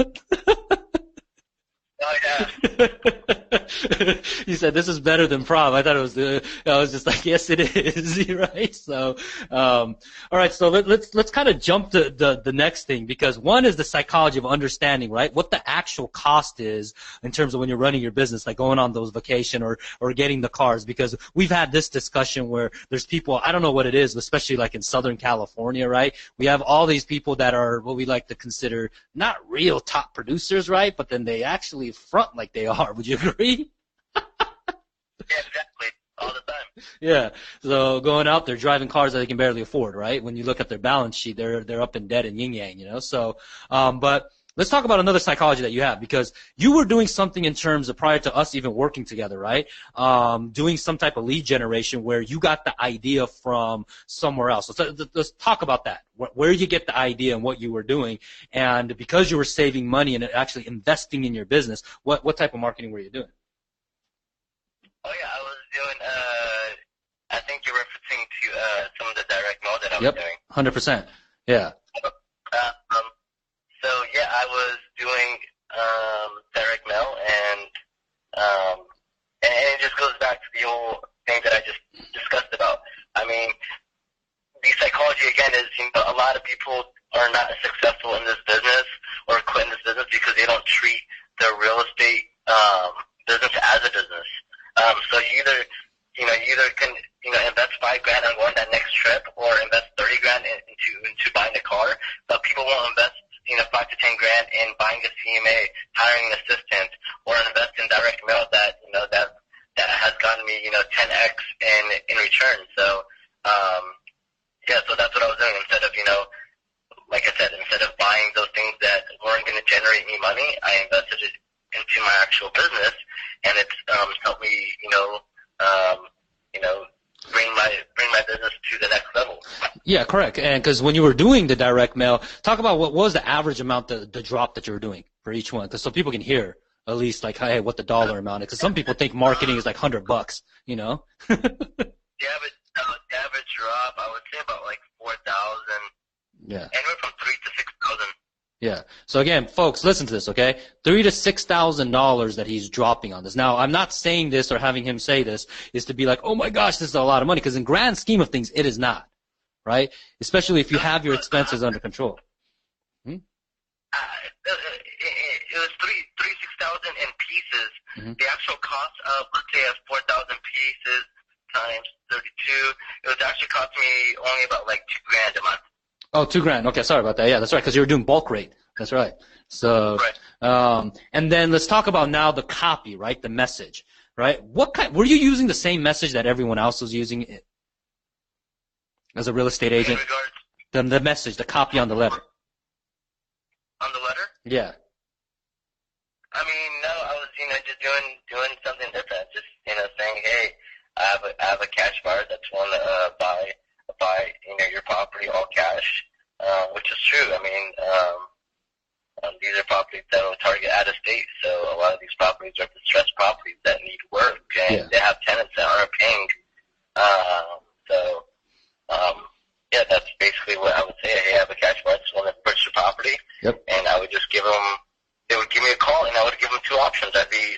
Oh, yeah. You said this is better than prom. I thought it was I was just like, yes, it is, right? So, all right. So let's kind of jump to the next thing, because one is the psychology of understanding, right? What the actual cost is in terms of when you're running your business, like going on those vacation or getting the cars, because we've had this discussion where there's people, I don't know what it is, especially like in Southern California, right? We have all these people that are what we like to consider not real top producers, right? But then they actually front like they are. Would you agree? Yeah, exactly. All the time. Yeah. So going out there driving cars that they can barely afford, right? When you look at their balance sheet, they're up in debt and yin yang, So, but let's talk about another psychology that you have, because you were doing something in terms of prior to us even working together, right? Doing some type of lead generation where you got the idea from somewhere else. So let's talk about that. Where you get the idea and what you were doing, and because you were saving money and actually investing in your business, what type of marketing were you doing? Oh yeah, I was doing. I think you're referencing to some of the direct mail that I was doing. 100%. Yeah. So yeah, I was doing direct mail, and it just goes back to the whole thing that I just discussed about. I mean, the psychology again is, a lot of people are not successful in this business or quit in this business because they don't treat their real estate business as a business. So you either can invest $5,000 on going that next trip, or invest $30,000 into buying a car. But people won't invest $5 to $10,000 in buying a CMA, hiring an assistant, or invest in direct mail that that has gotten me 10x in return. So so that's what I was doing. Instead of like I said, instead of buying those things that weren't going to generate me money, I invested it into my actual business, and it's helped me bring my business to the next level. Yeah, correct. And because when you were doing the direct mail, talk about what was the average amount, the drop that you were doing for each one, because so people can hear at least like, hey, what the dollar amount is. Because some people think marketing is like $100, The average drop, I would say about like 4,000. Yeah. Anywhere from 3,000 to 6,000. Yeah. So again, folks, listen to this, okay? $3,000 to $6,000 that he's dropping on this. Now, I'm not saying this or having him say this is to be like, oh my gosh, this is a lot of money, because in grand scheme of things, it is not, right? Especially if you have your expenses under control. It was 6,000 in pieces. Mm-hmm. The actual cost of, let's say, 4,000 pieces times 32, it was actually costing me only about like $2,000 a month. Oh, $2,000. Okay, sorry about that. Yeah, that's right, because you were doing bulk rate. That's right. So, right. And then let's talk about now the copy, right? The message, right? Were you using the same message that everyone else was using as a real estate agent? In regards the message, the copy on the letter. On the letter? Yeah. I mean, no, I was, just doing something different. Just, saying, hey, I have a cash buyer that's willing to buy your property all cash, which is true. I mean, these are properties that will target out of state, so a lot of these properties are distressed properties that need work, and they have tenants that aren't paying. That's basically what I would say. Hey, I have a cash buyer that's willing to purchase your property, and I would just give them. They would give me a call, and I would give them two options. I'd be,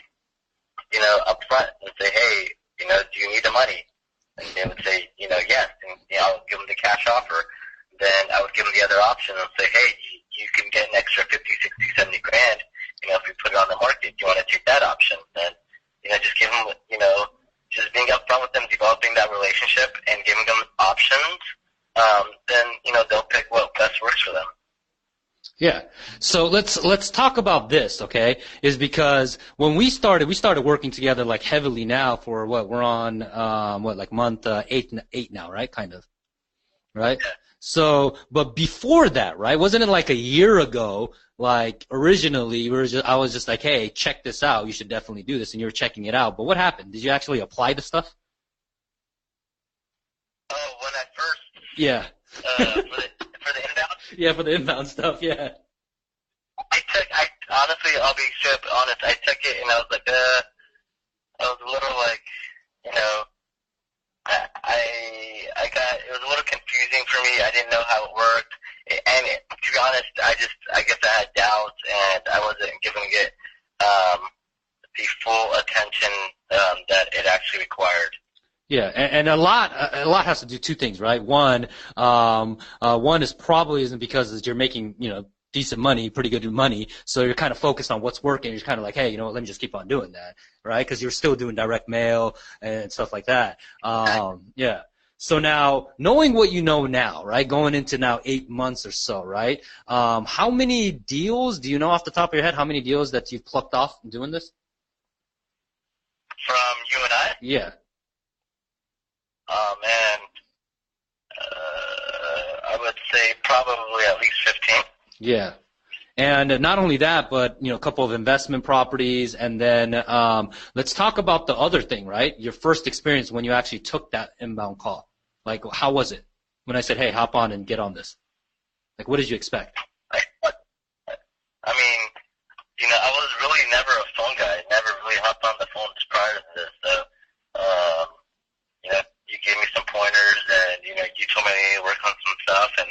up front and say, hey, do you need the money? And they would say, yes. And I would give them the cash offer. Then I would give them the other option and say, hey, you can get an extra 50, 60, 70 grand, if we put it on the market. Do you want to take that option? And, just give them, just being upfront with them, developing that relationship, and giving them options, then they'll pick what best works for them. Yeah. So let's talk about this, okay? Is because when we started working together like heavily now for what we're on like month eight now, right? Kind of, right? Yeah. So, but before that, right? Wasn't it like a year ago? Like originally, I was just like, hey, check this out. You should definitely do this, and you were checking it out. But what happened? Did you actually apply the stuff? Oh, when I first Yeah. for the inbound. Yeah, for the inbound stuff. Yeah. I honestly, I'll be straight up honest. I took it and I was like, I was a little like, I got, it was a little confusing for me. I didn't know how it worked. And to be honest, I guess I had doubts and I wasn't giving it, the full attention, that it actually required. Yeah, and a lot has to do two things, right? One is probably isn't because you're making, decent money, pretty good money, so you're kind of focused on what's working. You're kind of like, hey, let me just keep on doing that, right? Because you're still doing direct mail and stuff like that. Yeah. So now, knowing what you know now, right, going into now 8 months or so, right, how many deals, do you know off the top of your head, how many deals that you've plucked off doing this? From you and I? Yeah. Oh, man. I would say probably at least 15. Yeah. And not only that, but, a couple of investment properties. And then let's talk about the other thing, right? Your first experience when you actually took that inbound call. Like, how was it when I said, hey, hop on and get on this? Like, what did you expect? I mean, I was really never a phone guy. I never really hopped on the phone just prior to this. So, you gave me some pointers and, you told me I needed to work on some stuff and,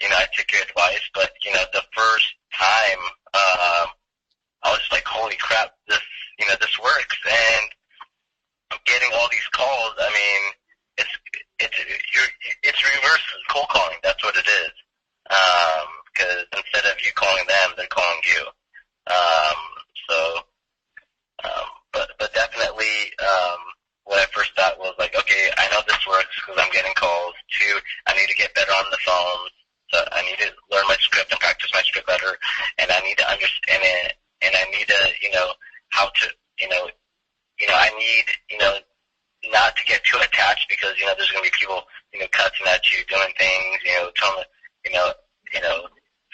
I took your advice. But, the first time, I was just like, holy crap, this works. And I'm getting all these calls. I mean, it's reverse cold calling. That's what it is. Because instead of you calling them, they're calling you. But definitely, what I first thought was like, okay, I know this works because I'm getting calls. 2, I need to get better on the phone. So I need to learn my script and practice my script better. And I need to understand it. And I need to, how to, I need, not to get too attached because, there's going to be people, cussing at you, doing things, telling,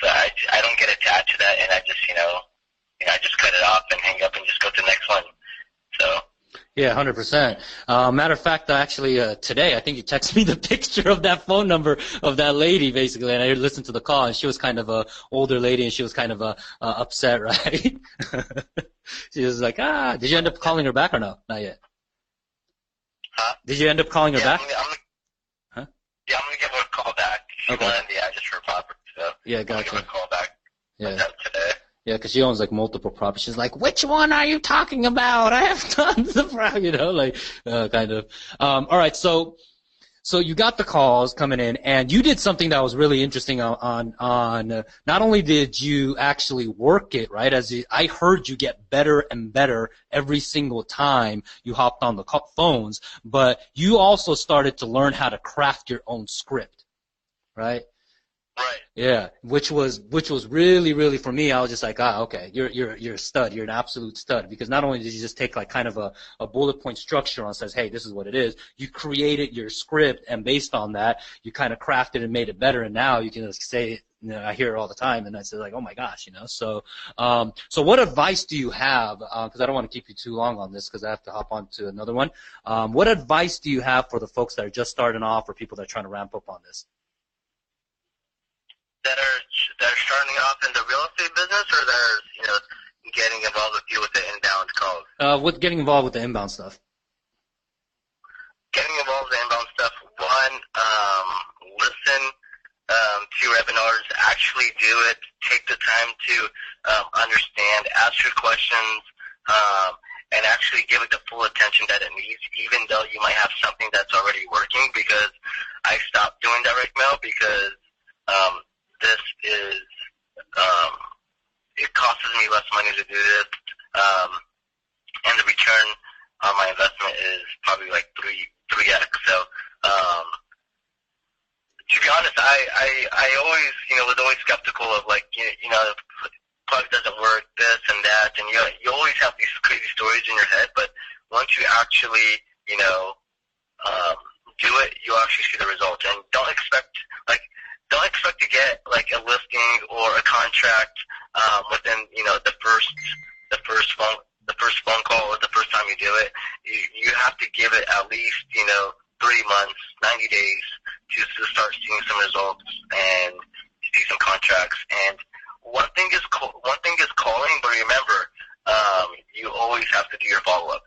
so I don't get attached to that. And I just, I just cut it off and hang up and just go to the next one. So. Yeah, 100%. Matter of fact, actually, today, I think you texted me the picture of that phone number of that lady, basically, and I listened to the call, and she was kind of a older lady, and she was kind of upset, right? She was like, did you end up calling her back or no? Not yet. Huh? Did you end up calling her back? Huh? Yeah, I'm going to give her a call back. She wanted the address for property, so yeah, gotcha. I'm going to give her a call back. Yeah. Today. Yeah, because she owns like multiple properties. She's like, which one are you talking about? I have tons of properties, kind of. All right, so you got the calls coming in, and you did something that was really interesting on not only did you actually work it, right, I heard you get better and better every single time you hopped on the phones, but you also started to learn how to craft your own script, right? Right. Yeah, which was really, really, for me, I was just like, okay, you're a stud, you're an absolute stud, because not only did you just take like kind of a bullet point structure and says, hey, this is what it is, you created your script, and based on that, you kind of crafted and made it better, and now you can just say, I hear it all the time, and I say like, oh my gosh, so what advice do you have, because I don't want to keep you too long on this, because I have to hop on to another one, what advice do you have for the folks that are just starting off, or people that are trying to ramp up on this? That are starting off in the real estate business, or that are getting involved with you with the inbound calls? With getting involved with the inbound stuff. Getting involved with the inbound stuff. One, listen to webinars. Actually do it. Take the time to understand. Ask your questions. And actually give it the full attention that it needs, even though you might have something that's already working. Because I stopped doing direct mail because this is, it costs me less money to do this, and the return on my investment is probably like honest, I always, was always skeptical of like, the plug doesn't work, this and that, and you always have these crazy stories in your head, but once you actually, do it, you'll actually see the results. And don't expect to get like a listing or a contract within, the first phone call or the first time you do it. You have to give it at least, 3 months, 90 days to start seeing some results and see some contracts. And one thing is calling, but remember, you always have to do your follow-up.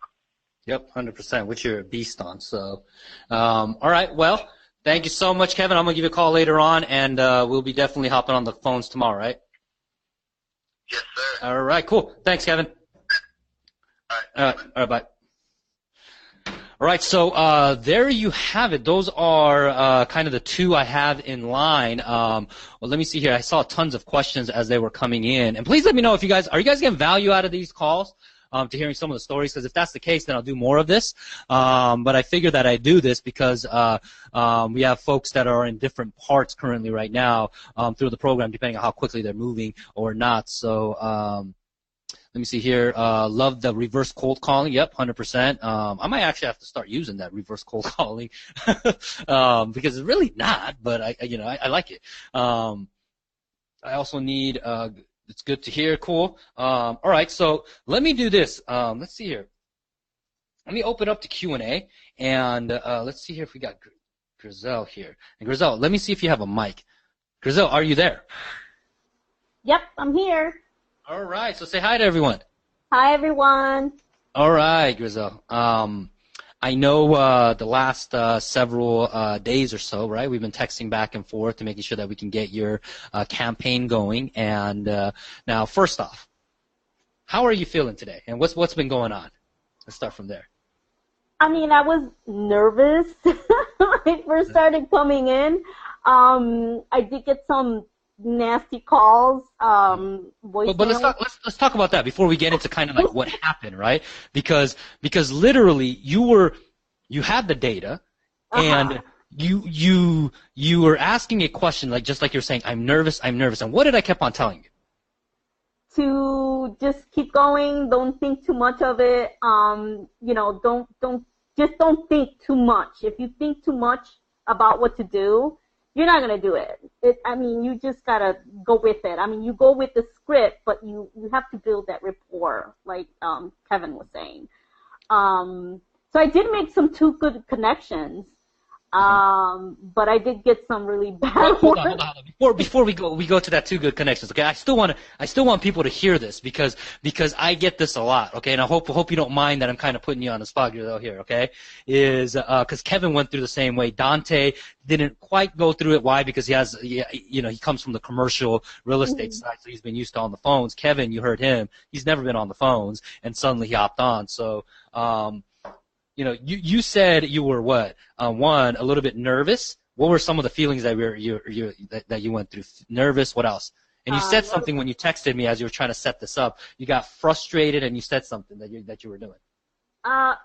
Yep, 100%, which you're a beast on. So, all right, well, thank you so much, Kevin. I'm going to give you a call later on, and we'll be definitely hopping on the phones tomorrow, right? Yes, sir. All right, cool. Thanks, Kevin. All right, bye. All right, so there you have it. Those are kind of the two I have in line. Well, let me see here. I saw tons of questions as they were coming in. And please let me know if you guys getting value out of these calls? To hearing some of the stories, because if that's the case, then I'll do more of this. But I figure that I do this because we have folks that are in different parts currently right now through the program, depending on how quickly they're moving or not. So let me see here. Love the reverse cold calling. Yep, 100%. I might actually have to start using that reverse cold calling because it's really not, but I like it. I also need. It's good to hear. Cool. All right, so let me do this. Let's see here. Let me open up the Q&A, and let's see here if we got Grizel here. And Grizel, let me see if you have a mic. Grizel, are you there? Yep, I'm here. All right, so say hi to everyone. Hi, everyone. All right, Grizel. I know the last several days or so, right? We've been texting back and forth to making sure that we can get your campaign going. And now, first off, how are you feeling today? And what's been going on? Let's start from there. I mean, I was nervous when I first started coming in. I did get some nasty calls. But let's talk about that before we get into kind of like what happened, right? Because literally you had the data and you were asking a question like just like you're saying, I'm nervous. And what did I keep on telling you? To just keep going. Don't think too much of it. Don't think too much. If you think too much about what to do, you're not going to do it. You just got to go with it. I mean, you go with the script, but you have to build that rapport, like Kevin was saying. So I did make some two good connections, but I did get some really bad Hold on. Before we go to that two good connections, okay? I still want people to hear this because I get this a lot, okay? And I hope you don't mind that I'm kind of putting you on the spot here, okay? Is because Kevin went through the same way. Dante didn't quite go through it. Why? Because he comes from the commercial real estate side, so he's been used to on the phones. Kevin, you heard him. He's never been on the phones, and suddenly he hopped on. So. You said you were what? One, a little bit nervous. What were some of the feelings that you went through? Nervous. What else? And you said something when you texted me as you were trying to set this up. You got frustrated and you said something that you were doing. Oh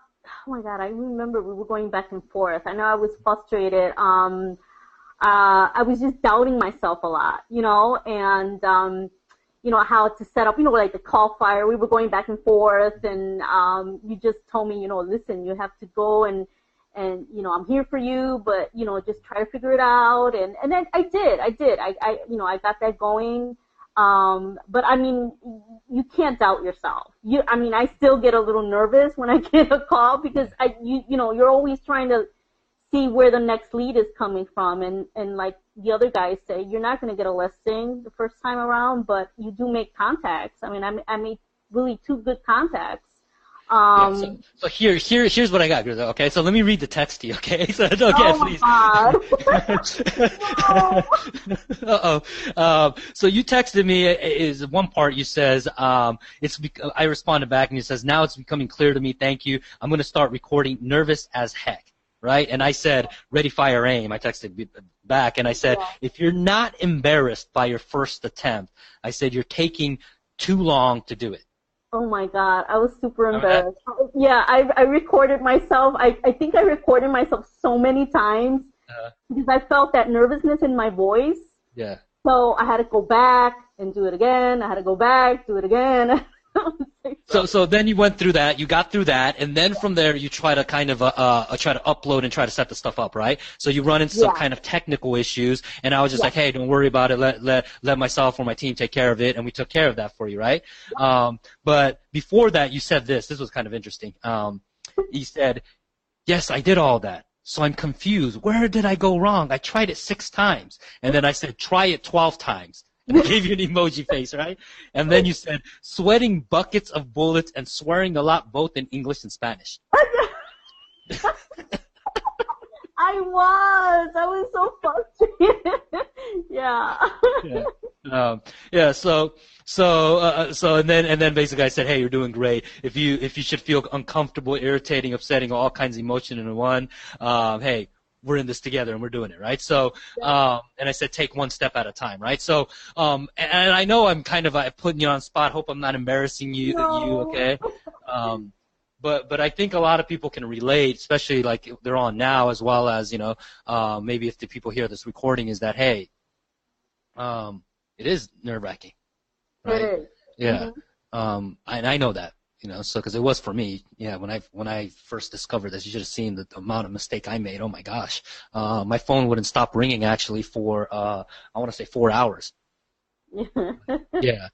my God, I remember we were going back and forth. I know I was frustrated. I was just doubting myself a lot, and. How to set up, like the call fire. We were going back and forth, and you just told me, listen, you have to go and I'm here for you, but just try to figure it out. And then I did. I got that going. But I mean, you can't doubt yourself. I still get a little nervous when I get a call because you're always trying to see where the next lead is coming from, and like the other guys say, you're not going to get a listing the first time around, but you do make contacts. I mean, I made really two good contacts. So here's what I got, Grizel. Okay, so let me read the text to you. Okay, so please. God. So you texted me. Is one part you says I responded back and you says now it's becoming clear to me. Thank you. I'm going to start recording. Nervous as heck. Right? And I said, ready, fire, aim. I texted back, and I said, if you're not embarrassed by your first attempt, I said, you're taking too long to do it. Oh, my God. I was super embarrassed. Yeah, I recorded myself. I think I recorded myself so many times because I felt that nervousness in my voice. Yeah. So I had to go back and do it again. I had to go back, do it again. So then you went through that, you got through that, and then from there you try to kind of try to upload and try to set the stuff up, right? So you run into some kind of technical issues, and I was just like, hey, don't worry about it. Let myself or my team take care of it, and we took care of that for you, right? But before that, you said this. This was kind of interesting. You said, yes, I did all that. So I'm confused. Where did I go wrong? I tried it 6 times. And then I said, try it 12 times. And I gave you an emoji face, right? And then you said, sweating buckets of bullets and swearing a lot, both in English and Spanish. I was so frustrated. So and then basically I said, hey, you're doing great. If you should feel uncomfortable, irritating, upsetting, all kinds of emotion in one, hey, we're in this together and we're doing it, right? So, and I said, take one step at a time, right? So, and I know I'm kind of putting you on the spot. Hope I'm not embarrassing you, okay? But I think a lot of people can relate, especially like they're on now, as well as, maybe if the people hear this recording, is that, hey, it is nerve-wracking, right? It is. Yeah. And I know that, so because it was for me. Yeah, when I first discovered this, you should have seen the amount of mistake I made. Oh my gosh. My phone wouldn't stop ringing actually for I want to say 4 hours. Yeah.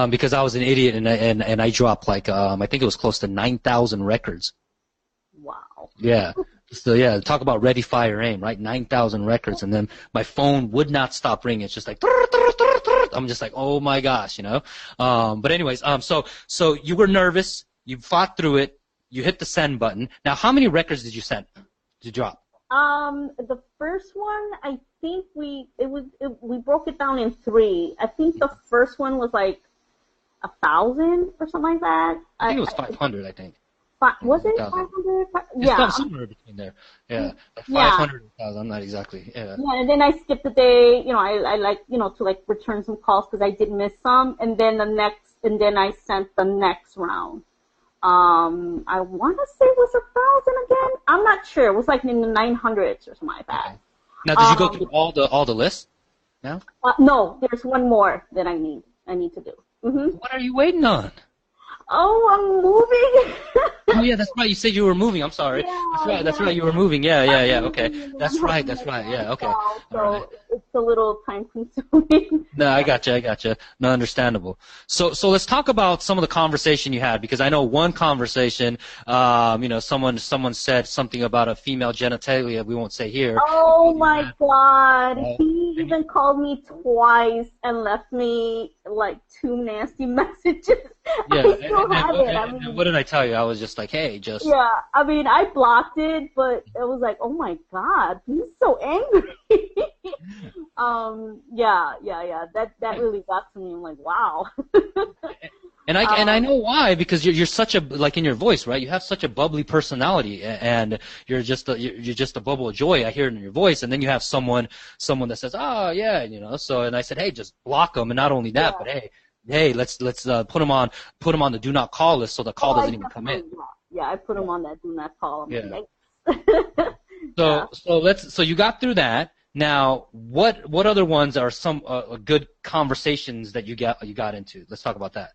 Because I was an idiot and I dropped like I think it was close to 9,000 records. Wow. Yeah. So yeah, talk about ready, fire, aim, right? 9,000 records, and then my phone would not stop ringing. It's just like I'm just like, oh my gosh, But anyways, so you were nervous, you fought through it, you hit the send button. Now, how many records did you drop? The first one, I think we broke it down in 3. I think the first one was like 1,000 or something like that. I think it was 500. I think. Was it 500? Yeah. It's somewhere between there. Yeah. Like 500 and 1,000. I'm not exactly. Yeah. Yeah, and then I skipped a day. I like, to like return some calls because I did miss some. And then I sent the next round. I want to say it was 1,000 again. I'm not sure. It was like in the 900s or something like that. Okay. Now, did you go through all the lists? No. No, there's one more that I need to do. Mm-hmm. What are you waiting on? Oh, I'm moving. Oh yeah, that's right. You said you were moving. I'm sorry. Yeah, that's right. You were moving. Yeah. Okay. That's right. Yeah. Okay. So all right. It's a little time consuming. No, I gotcha. No, understandable. So let's talk about some of the conversation you had, because I know one conversation, someone said something about a female genitalia. We won't say here. Oh my God. He even called me twice and left me like 2 nasty messages. Yeah. I still have it. And what did I tell you? I was just like, hey, just. Yeah. I mean, I blocked it, but it was like, oh my God, he's so angry. Yeah. That really got to me. I'm like, wow. And I know why, because you're such a, like in your voice, right? You have such a bubbly personality, and you're just a bubble of joy. I hear it in your voice, and then you have someone that says, oh yeah, So, and I said, hey, just block them, and not only that, but hey, let's put them on the do not call list so the call doesn't even come in. Yeah, I put them on that do not call. So you got through that. Now, what other ones are some good conversations that you got into? Let's talk about that.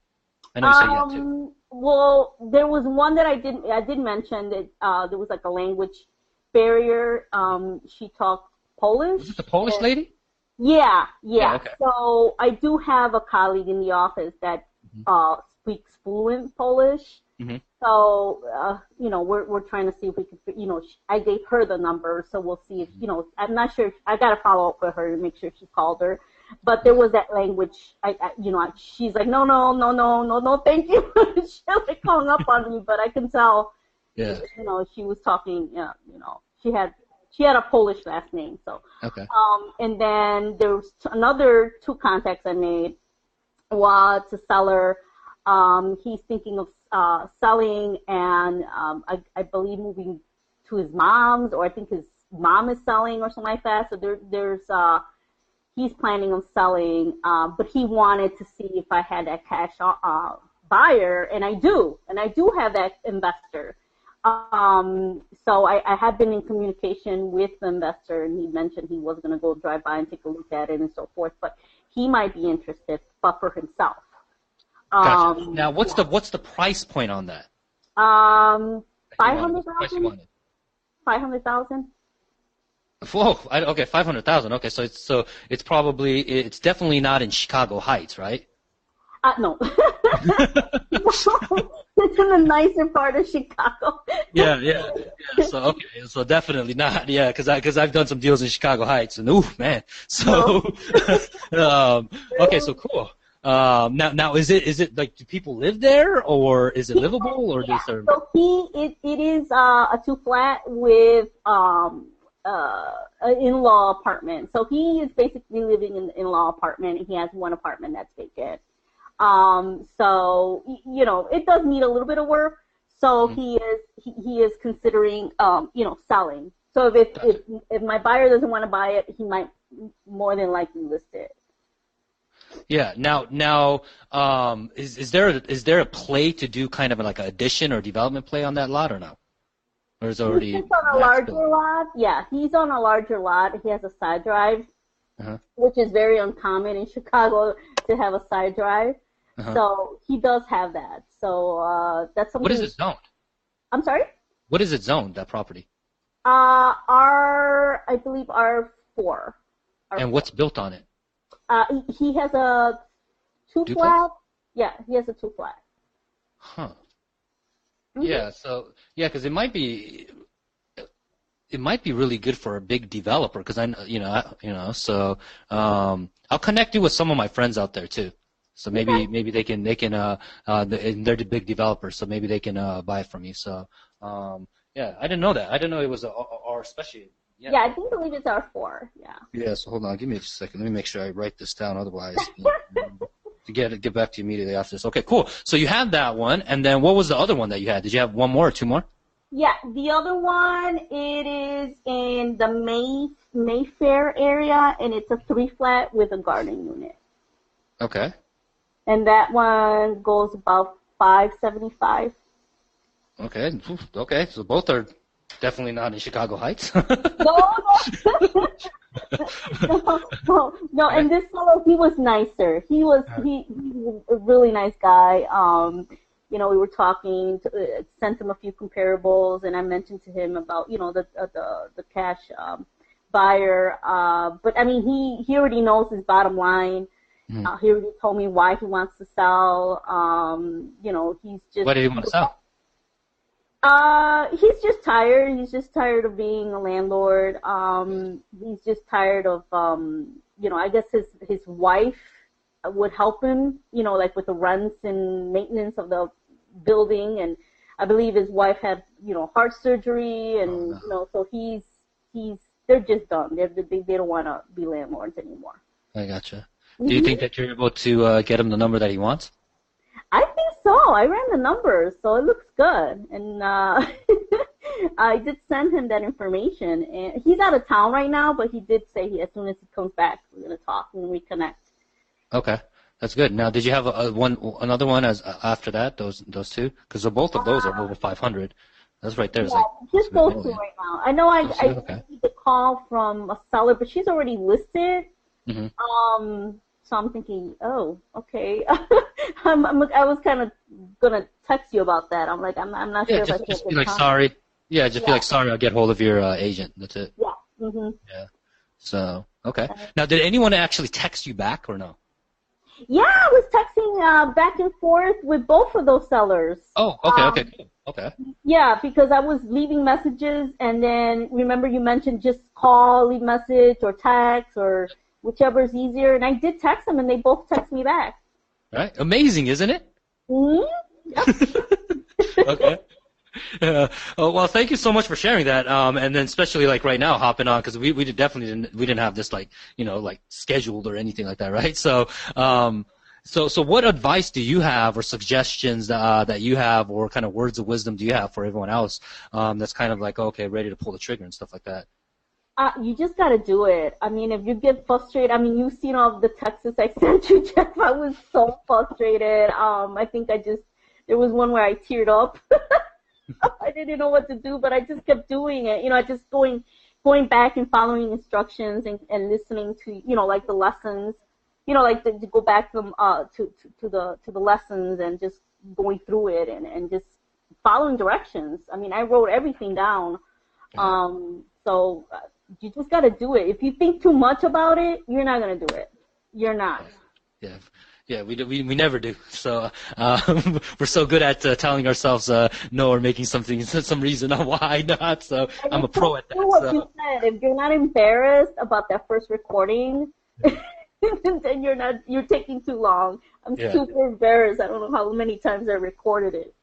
I know you said you had 2. Well, there was one that I did mention that there was like a language barrier. She talked Polish. Was it the Polish lady? Yeah. Okay. So I do have a colleague in the office that speaks fluent Polish. Mm-hmm. So we're trying to see if we could, I gave her the number, so we'll see if, I'm not sure. I got to follow up with her to make sure she called her. But there was that language. She's like, no, thank you. She like hung up on me, but I can tell. Yeah. She was talking. She had a Polish last name. So. Okay. And then there was another 2 contacts I made. Was a seller. He's thinking of selling, and I believe moving to his mom's, or I think his mom is selling or something like that. So there's he's planning on selling, but he wanted to see if I had that cash buyer, and I do have that investor. So I have been in communication with the investor, and he mentioned he was going to go drive by and take a look at it and so forth. But he might be interested, but for himself. Gotcha. Now, what's the price point on that? 500,000. 500,000. Whoa. Okay, 500,000. Okay, so it's definitely not in Chicago Heights, right? No. It's in the nicer part of Chicago. Yeah. So so definitely not. Yeah, because I've done some deals in Chicago Heights, and ooh, man. So, okay, so cool. Now is it like, do people live there, or is it livable, or yeah. is there? So it is a 2-flat with an in-law apartment. So he is basically living in the in-law apartment, and he has one apartment that's vacant. So it does need a little bit of work. So he is considering selling. So if my buyer doesn't want to buy it, he might more than likely list it. Yeah. Now, is there a play to do kind of like an addition or development play on that lot, or no? Or is it already? He's on a larger lot. Yeah, he's on a larger lot. He has a side drive, which is very uncommon in Chicago to have a side drive. So he does have that. So that's something. What is it zoned? I'm sorry? What is it zoned, that property? I believe R4. And what's built on it? He has a 2-flat. Yeah, he has a 2-flat. Huh. Yeah. So because it might be really good for a big developer, because So I'll connect you with some of my friends out there too. So maybe they can and they're the big developers, so maybe they can buy it from you. So yeah, I didn't know that. I didn't know it was R special. Yeah, I believe it's R4. Yeah. Yeah. So hold on, give me a second. Let me make sure I write this down. Otherwise, to get back to you immediately after this. Okay, cool. So you had that one, and then what was the other one that you had? Did you have one more or two more? Yeah, the other one, it is in the Mayfair area, and it's a 3-flat with a garden unit. Okay. And that one goes about $575. Okay. Okay. So both are definitely not in Chicago Heights. No. And this fellow, he was nicer. He was a really nice guy. We were talking, sent him a few comparables, and I mentioned to him about the cash buyer. But I mean, he already knows his bottom line. He already told me why he wants to sell. He's just. Why did he want to sell? He's just tired. He's just tired of being a landlord. He's just tired of, I guess his wife would help him, like with the rents and maintenance of the building. And I believe his wife had, heart surgery, and so they're just done. They don't want to be landlords anymore. I gotcha. Do you think that you're able to get him the number that he wants? I think so. I ran the numbers, so it looks good. And I did send him that information. And he's out of town right now, but he did say as soon as he comes back, we're going to talk and reconnect. Okay, that's good. Now, did you have another one after that? Those two, because both of those are over 500. That's right there. Yeah, just those two right now. I know I received a call from a seller, but she's already listed. So I'm thinking, oh, okay. I was kind of gonna text you about that. I'm like, I'm not sure if I should. Just be like, sorry. Yeah, just be like, sorry. I'll get hold of your agent. That's it. Yeah. Yeah. So okay. Now, did anyone actually text you back or no? Yeah, I was texting back and forth with both of those sellers. Oh, okay, cool. Okay. Yeah, because I was leaving messages, and then remember you mentioned just call, leave message, or text, or whichever is easier. And I did text them, and they both text me back. Right. Amazing, isn't it? Yep. Okay. Well, thank you so much for sharing that. And then especially like right now, hopping on, because we didn't have this like scheduled or anything like that, right? So so what advice do you have or suggestions that you have, or kind of words of wisdom do you have for everyone else that's kind of like, okay, ready to pull the trigger and stuff like that? You just got to do it. I mean, if you get frustrated, I mean, you've seen all of the texts I sent you, Jeff. I was so frustrated. I think there was one where I teared up. I didn't know what to do, but I just kept doing it. I just going back and following instructions and listening to, like the lessons, like to go back to the lessons and just going through it and just following directions. I mean, I wrote everything down. So you just got to do it. If you think too much about it, you're not going to do it. You're not. Yeah. Yeah, we never do. So we're so good at telling ourselves no or making some reason on why not. So I'm a pro at that. What you said. If you're not embarrassed about that first recording, then you're taking too long. I'm super embarrassed. I don't know how many times I recorded it.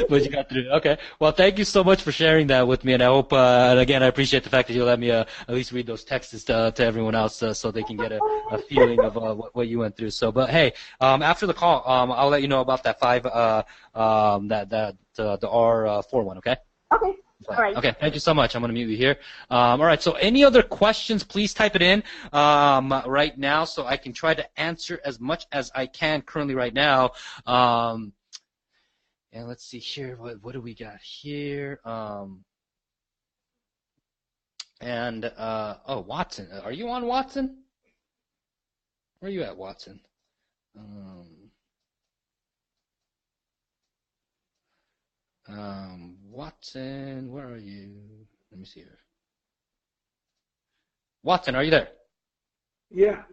But you got through it. Okay. Well, thank you so much for sharing that with me, and I hope, and again, I appreciate the fact that you let me at least read those texts to everyone else so they can get a feeling of what you went through. So, but hey, after the call, I'll let you know about that the R4 one. Okay. Okay. All right. Okay. Thank you so much. I'm going to mute you here. All right. So, any other questions? Please type it in right now so I can try to answer as much as I can currently right now. And let's see here, what do we got here? Oh, Watson. Are you on, Watson? Where are you at, Watson? Watson, where are you? Let me see here. Watson, are you there? Yeah.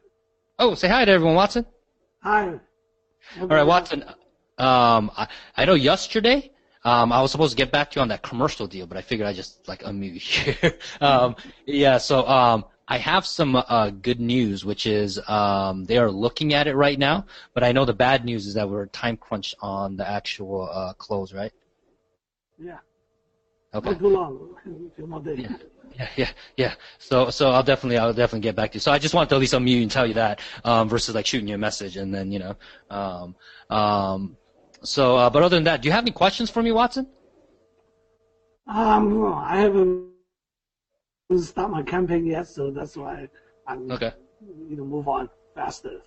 Oh, say hi to everyone, Watson. Hi. All right, Watson. I know yesterday I was supposed to get back to you on that commercial deal, but I figured I'd just unmute you here. Yeah, so I have some good news, which is they are looking at it right now, but I know the bad news is that we're time crunched on the actual close, right? Yeah. Okay. Not too long. A few more days. Yeah. So I'll definitely get back to you. So I just wanted to at least unmute you and tell you that versus shooting you a message and then So, but other than that, do you have any questions for me, Watson? I haven't started my campaign yet, so that's why I'm move on faster.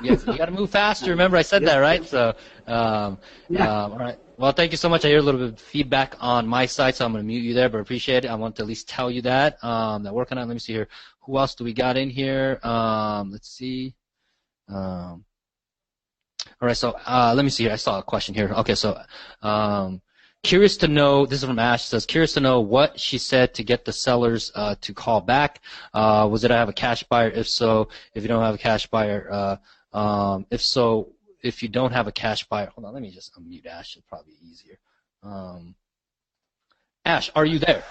Yes, you got to move faster. Remember, I said that, right? So, all right. Well, thank you so much. I hear a little bit of feedback on my side, so I'm going to mute you there, but appreciate it. I want to at least tell you that. That working on. Let me see here. Who else do we got in here? Let's see. All right, so let me see here. I saw a question here. Okay, so curious to know, this is from Ash, says, curious to know what she said to get the sellers to call back. Was it I have a cash buyer? If so, if you don't have a cash buyer, if so, if you don't have a cash buyer, hold on, let me just unmute Ash. It's probably easier. Ash, are you there?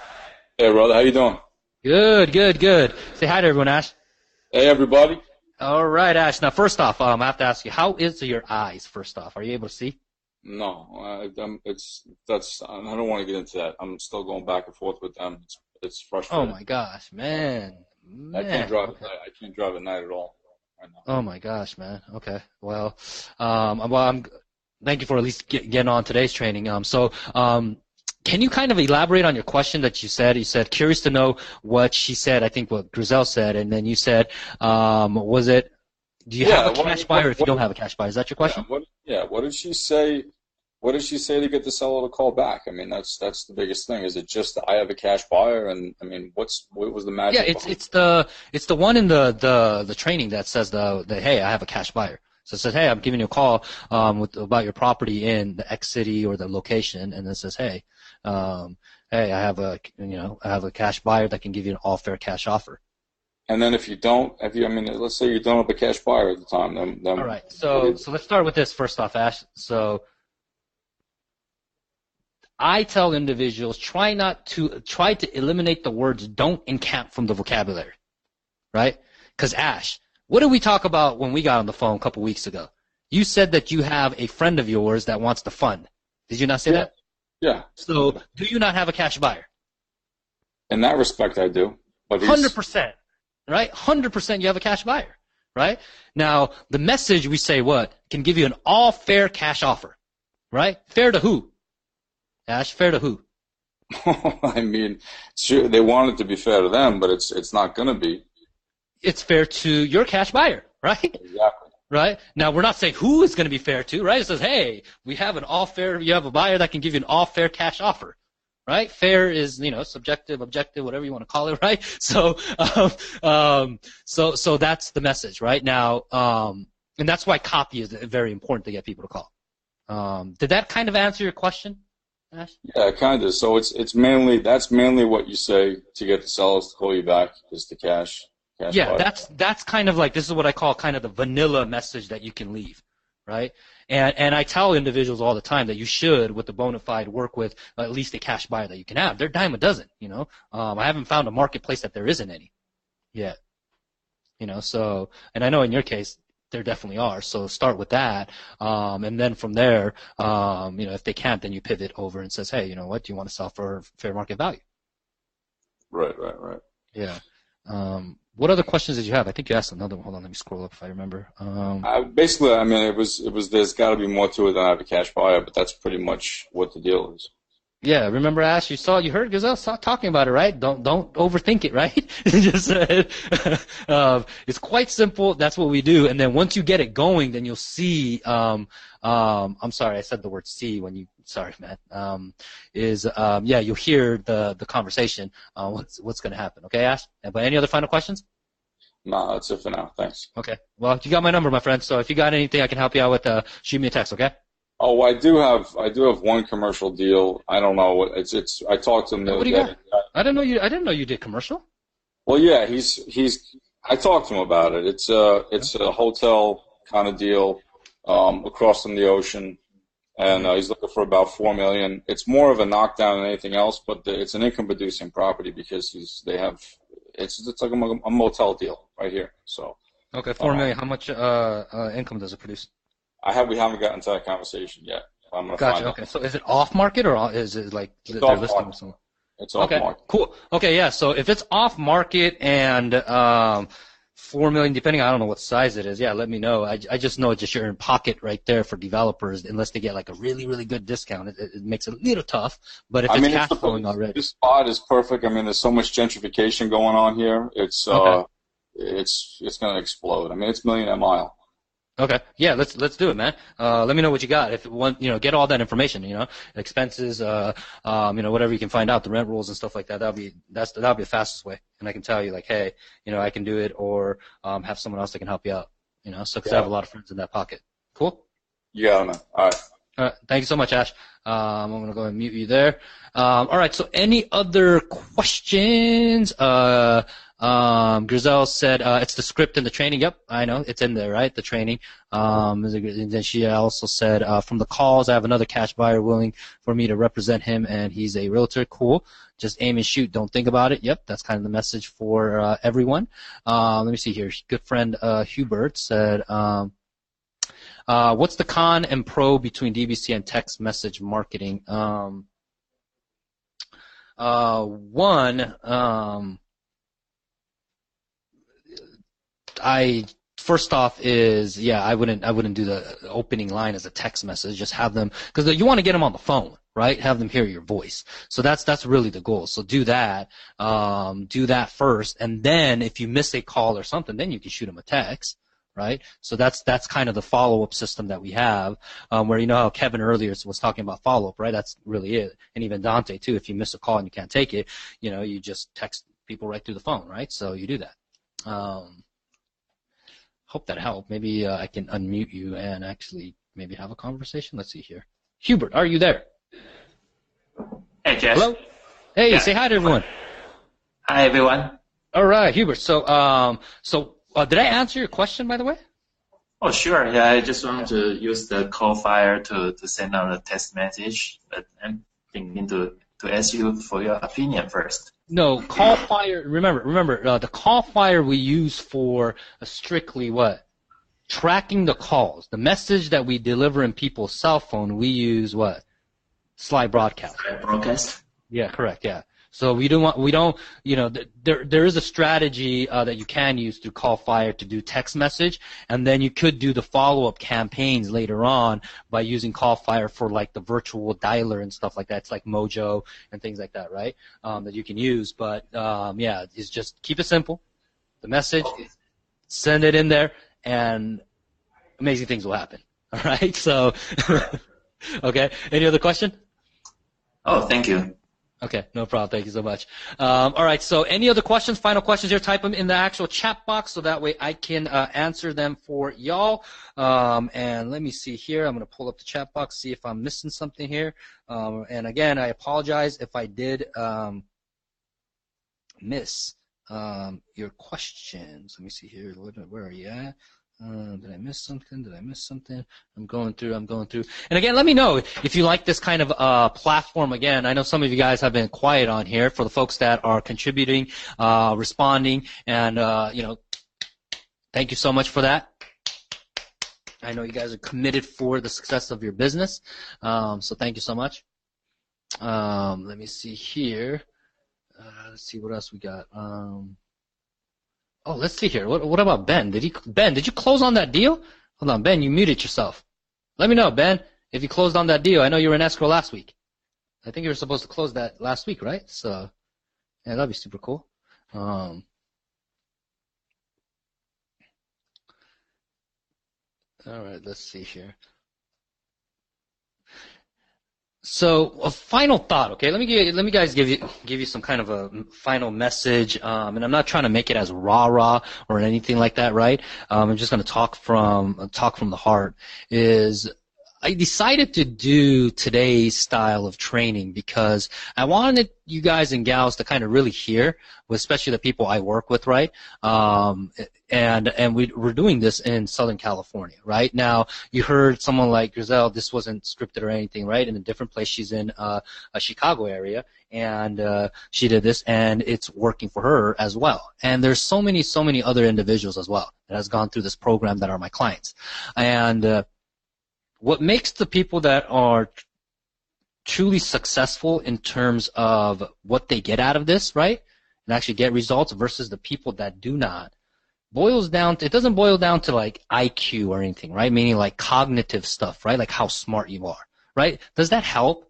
Hey, brother, how you doing? Good. Say hi to everyone, Ash. Hey, everybody. All right, Ash. Now, first off, I have to ask you, how is your eyes? First off, are you able to see? No, I don't want to get into that. I'm still going back and forth with them. It's frustrating. Oh my gosh, man. I can't drive. Okay. I can't drive at night at all right now. Oh my gosh, man. Okay. Well, thank you for at least getting on today's training. Can you kind of elaborate on your question that you said? You said, curious to know what she said, I think what Grizel said, and then you said, was it, do you have a cash buyer if you don't have a cash buyer? Is that your question? What did she say? What did she say to get the seller to call back? I mean, that's the biggest thing. Is it just I have a cash buyer? And I mean, what was the magic? Yeah, it's the one in the training that says hey, I have a cash buyer. So it says, hey, I'm giving you a call about your property in the X city or the location, and then it says, hey, hey, I have a cash buyer that can give you an all fair cash offer. And then let's say you don't have a cash buyer at the time, then all right. So let's start with this first off, Ash. So I tell individuals try to eliminate the words don't and can't from the vocabulary, right? Because Ash, what did we talk about when we got on the phone a couple weeks ago? You said that you have a friend of yours that wants to fund. Did you not say that? Yeah. So do you not have a cash buyer? In that respect, I do. But 100%, right? 100% you have a cash buyer, right? Now, the message we say what? Can give you an all fair cash offer, right? Fair to who? Ash, fair to who? I mean, sure, they want it to be fair to them, but it's not going to be. It's fair to your cash buyer, right? Exactly. right? Now, we're not saying who is going to be fair to, right? It says, hey, you have a buyer that can give you an all-fair cash offer, right? Fair is, subjective, objective, whatever you want to call it, right? So, so that's the message, right? Now, and that's why copy is very important to get people to call. Did that kind of answer your question, Ash? Yeah, kind of. So that's mainly what you say to get the sellers to call you back is the cash. Yeah, that's kind of like, this is what I call kind of the vanilla message that you can leave, right? And I tell individuals all the time that you should, with the bona fide, work with at least a cash buyer that you can have. They're dime a dozen, I haven't found a marketplace that there isn't any yet, so, and I know in your case, there definitely are. So start with that, and then from there, if they can't, then you pivot over and says, hey, you know what? Do you want to sell for fair market value? Right. Yeah. What other questions did you have? I think you asked another one. Hold on, let me scroll up if I remember. Basically, I mean, it was. There's got to be more to it than I have a cash buyer, but that's pretty much what the deal is. Yeah, remember, Ash? You heard Gazelle talking about it, right? Don't overthink it, right? Just it's quite simple. That's what we do, and then once you get it going, then you'll see. I'm sorry, I said the word "see" when you. Sorry, Matt. You'll hear the conversation. What's going to happen? Okay, Ash. But any other final questions? No, that's it for now. Thanks. Okay. Well, you got my number, my friend. So if you got anything I can help you out with, shoot me a text. Okay. Oh, I do have one commercial deal. I don't know what it's. I talked to him the other day. I didn't know you did commercial. Well, yeah, I talked to him about it. It's a hotel kind of deal, across from the ocean, and he's looking for about $4 million. It's more of a knockdown than anything else, but it's an income producing property because it's like a motel deal right here. So. Okay, $4 million. How much income does it produce? We haven't gotten to that conversation yet. I'm gonna Gotcha. find Okay. out. So is it off market or is it like It's they're off listing market. something? It's off Okay. market. Cool. Okay. Yeah. So if it's off market and $4 million, depending, I don't know what size it is. Yeah. Let me know. I just know it's just you're in pocket right there for developers unless they get like a really, really good discount. It makes it a little tough. But if it's cash flowing already, this spot is perfect. I mean, there's so much gentrification going on here. It's it's gonna explode. I mean, it's million a mile. Okay. Yeah, let's do it, man. Let me know what you got. If get all that information, expenses, whatever you can find out, the rent rules and stuff like that. That'll be the fastest way. And I can tell you like, hey, I can do it, or have someone else that can help you out. So because I have a lot of friends in that pocket. Cool. Yeah, man. All right. All right. Thank you so much, Ash. I'm gonna go and mute you there. All right. So any other questions? Griselle said it's the script and the training. Yep, I know it's in there, right? The training. And then she also said from the calls, I have another cash buyer willing for me to represent him, and he's a realtor. Cool. Just aim and shoot. Don't think about it. Yep, that's kind of the message for everyone. Let me see here. Good friend Hubert said, what's the con and pro between DBC and text message marketing? First off is, I wouldn't do the opening line as a text message. Just have them, because you want to get them on the phone, right? Have them hear your voice. So that's really the goal. So do that first, and then if you miss a call or something, then you can shoot them a text, right? So that's kind of the follow-up system that we have, where how Kevin earlier was talking about follow-up, right? That's really it. And even Dante too. If you miss a call and you can't take it, you just text people right through the phone, right? So you do that. Hope that helped. Maybe I can unmute you and actually maybe have a conversation. Let's see here. Hubert, are you there? Hey, Jeff. Hello? Hey, Yeah. Say hi to everyone. Hi, everyone. All right, Hubert. So did I answer your question, by the way? Oh, sure. Yeah, I just want to use the call file to send out a text message, but I'm thinking to ask you for your opinion first. No, call fire. Remember, the call fire we use for strictly what? Tracking the calls. The message that we deliver in people's cell phone, we use what? Slide broadcast. Broadcast? Yeah, correct. Yeah. So there is a strategy that you can use through call fire to do text message, and then you could do the follow-up campaigns later on by using call fire for like the virtual dialer and stuff like that. It's like Mojo and things like that, right? That you can use. But it's just keep it simple. The message, send it in there, and amazing things will happen. All right. So, okay. Any other question? Oh, thank you. Okay, no problem. Thank you so much. All right, so any other questions, final questions here, type them in the actual chat box so that way I can answer them for y'all. And let me see here. I'm going to pull up the chat box, see if I'm missing something here. And again, I apologize if I did miss your questions. Let me see here. Where are you at? Did I miss something? Did I miss something? I'm going through. And again, let me know if you like this kind of platform. Again, I know some of you guys have been quiet on here. For the folks that are contributing, responding, and thank you so much for that. I know you guys are committed for the success of your business, so thank you so much. Let me see here. Let's see what else we got. Oh, let's see here. What about Ben? Ben, did you close on that deal? Hold on, Ben, you muted yourself. Let me know, Ben, if you closed on that deal. I know you were in escrow last week. I think you were supposed to close that last week, right? So, yeah, that'd be super cool. All right, let's see here. So a final thought, okay? Let me guys give you some kind of a final message, and I'm not trying to make it as rah-rah or anything like that, right? I'm just going to talk from the heart. I decided to do today's style of training because I wanted you guys and gals to kind of really hear, especially the people I work with, right? And we're doing this in Southern California, right? Now, you heard someone like Griselle, this wasn't scripted or anything, right? In a different place, she's in a Chicago area, and she did this, and it's working for her as well. And there's so many other individuals as well that has gone through this program that are my clients. And what makes the people that are truly successful in terms of what they get out of this, right, and actually get results versus the people that do not, it doesn't boil down to like IQ or anything, right? Meaning like cognitive stuff, right? Like how smart you are, right? Does that help?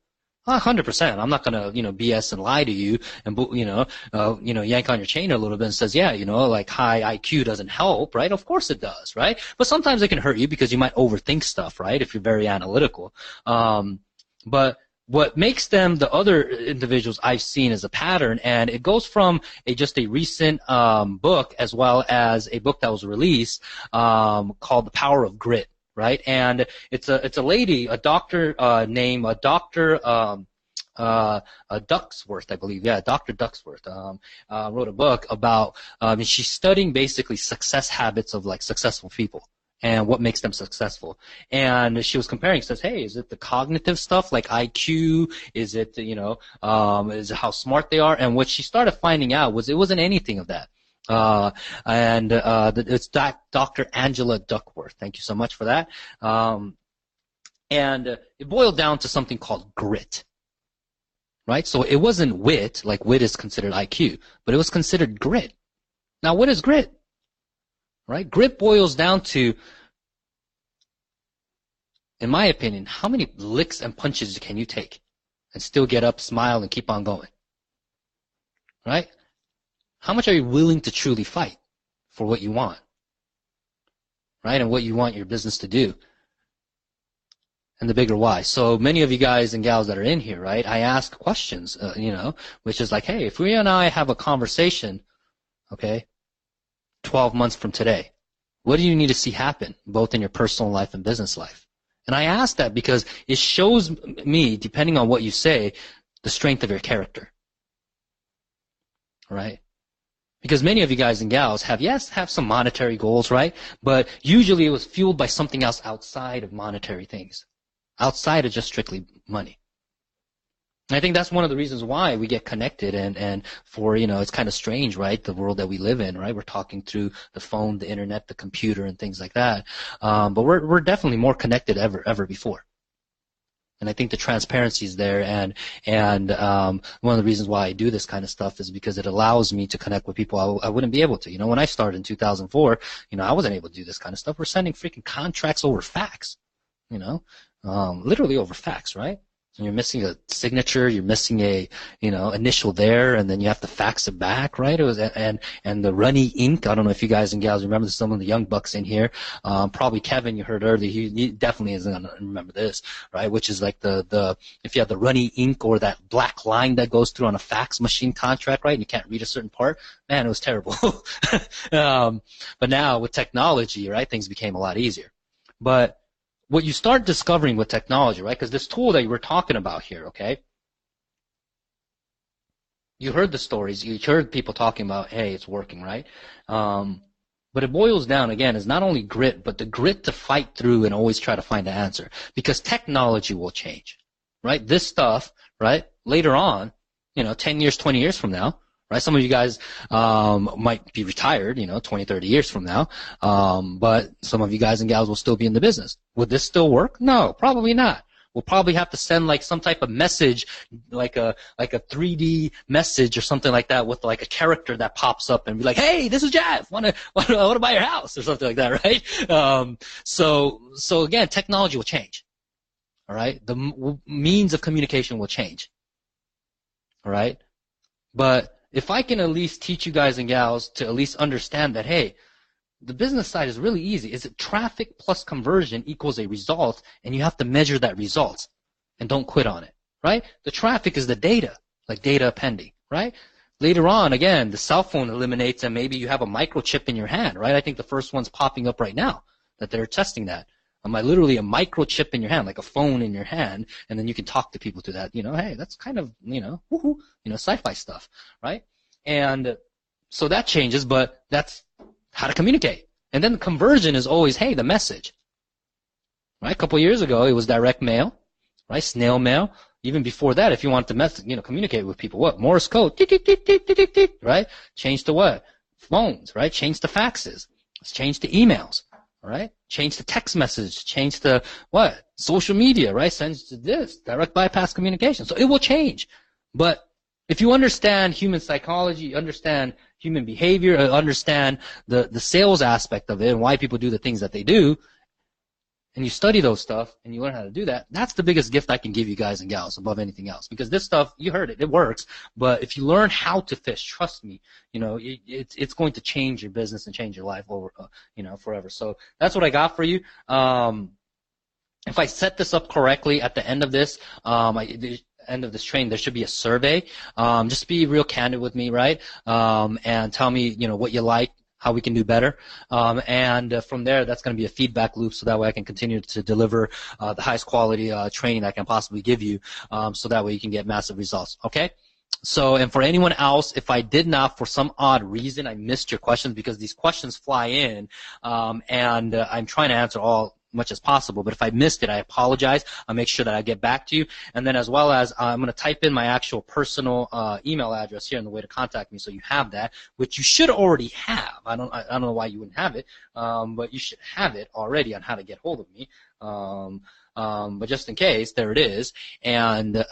100%. I'm not gonna, BS and lie to you and, yank on your chain a little bit and says, yeah, like high IQ doesn't help, right? Of course it does, right? But sometimes it can hurt you because you might overthink stuff, right? If you're very analytical. But what makes them the other individuals I've seen is a pattern, and it goes from just a recent book as well as a book that was released called The Power of Grit. Right, and it's a lady, a doctor named Dr. Ducksworth, I believe. Yeah, Dr. Ducksworth wrote a book about. She's studying basically success habits of like successful people and what makes them successful. And she was comparing. Says, hey, is it the cognitive stuff like IQ? Is it is it how smart they are? And what she started finding out was it wasn't anything of that. It's Dr. Angela Duckworth. Thank you so much for that. And it boiled down to something called grit, right? So it wasn't wit, like wit is considered IQ, but it was considered grit. Now, what is grit? Right? Grit boils down to, in my opinion, how many licks and punches can you take and still get up, smile, and keep on going? Right? How much are you willing to truly fight for what you want, right, and what you want your business to do, and the bigger why? So many of you guys and gals that are in here, right, I ask questions, which is like, hey, if we and I have a conversation, okay, 12 months from today, what do you need to see happen, both in your personal life and business life? And I ask that because it shows me, depending on what you say, the strength of your character, right? Because many of you guys and gals have some monetary goals, right? But usually it was fueled by something else outside of monetary things, outside of just strictly money. And I think that's one of the reasons why we get connected and for, it's kind of strange, right? The world that we live in, right? We're talking through the phone, the internet, the computer, and things like that. But we're definitely more connected ever before. And I think the transparency is there, and one of the reasons why I do this kind of stuff is because it allows me to connect with people I wouldn't be able to. When I started in 2004, I wasn't able to do this kind of stuff. We're sending freaking contracts over fax, literally over fax, right? You're missing a signature, you're missing a, initial there, and then you have to fax it back, right? It was, and the runny ink. I don't know if you guys and gals remember some of the young bucks in here. Probably Kevin, you heard earlier, he definitely isn't going to remember this, right? Which is like if you have the runny ink or that black line that goes through on a fax machine contract, right? And you can't read a certain part. Man, it was terrible. But now with technology, right, things became a lot easier. But what you start discovering with technology, right, because this tool that you were talking about here, okay, you heard the stories, you heard people talking about, hey, it's working, right? But it boils down, again, is not only grit, but the grit to fight through and always try to find the answer. Because technology will change, right? This stuff, right, later on, 10 years, 20 years from now, right? Some of you guys might be retired, 20, 30 years from now, but some of you guys and gals will still be in the business. Would this still work? No, probably not. We'll probably have to send like some type of message, like a 3D message or something like that, with like a character that pops up and be like, "Hey, this is Jeff. Want to buy your house?" or something like that, right? So again, technology will change. All right, the means of communication will change. All right, but if I can at least teach you guys and gals to at least understand that, hey, the business side is really easy. Is it traffic plus conversion equals a result, and you have to measure that result, and don't quit on it, right? The traffic is the data, like data appending, right? Later on, again, the cell phone eliminates, and maybe you have a microchip in your hand, right? I think the first one's popping up right now that they're testing that. Literally a microchip in your hand, like a phone in your hand, and then you can talk to people to that. Hey, that's kind of, woohoo, sci-fi stuff, right? And so that changes, but that's how to communicate. And then the conversion is always, hey, the message, right? A couple of years ago, it was direct mail, right? Snail mail. Even before that, if you want to communicate with people, what? Morse code, tick, tick, tick, tick, tick, tick, tick, right? Change to what? Phones, right? Change to faxes. Let's change to emails. All right, change to text message, change to what? Social media, right? Sends to this, direct bypass communication. So it will change. But if you understand human psychology, understand human behavior, understand the sales aspect of it and why people do the things that they do, and you study those stuff and you learn how to do that, that's the biggest gift I can give you guys and gals above anything else. Because this stuff, you heard it, it works. But if you learn how to fish, trust me, it's going to change your business and change your life over, forever. So that's what I got for you. If I set this up correctly at the end of this, end of this training, there should be a survey. Just be real candid with me, right? And tell me, what you like, how we can do better. And from there, that's going to be a feedback loop, so that way I can continue to deliver the highest quality training I can possibly give you, so that way you can get massive results. Okay? So, and for anyone else, if I did not, for some odd reason, I missed your questions, because these questions fly in, and I'm trying to answer all much as possible, but if I missed it, I apologize. I'll make sure that I get back to you. And then as well as I'm going to type in my actual personal email address here in the way to contact me, so you have that, which you should already have. I don't know why you wouldn't have it, but you should have it already on how to get hold of me. But just in case, there it is, and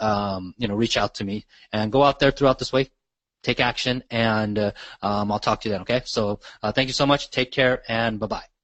reach out to me and go out there throughout this way, take action, and I'll talk to you then. Okay? So thank you so much. Take care, and bye-bye.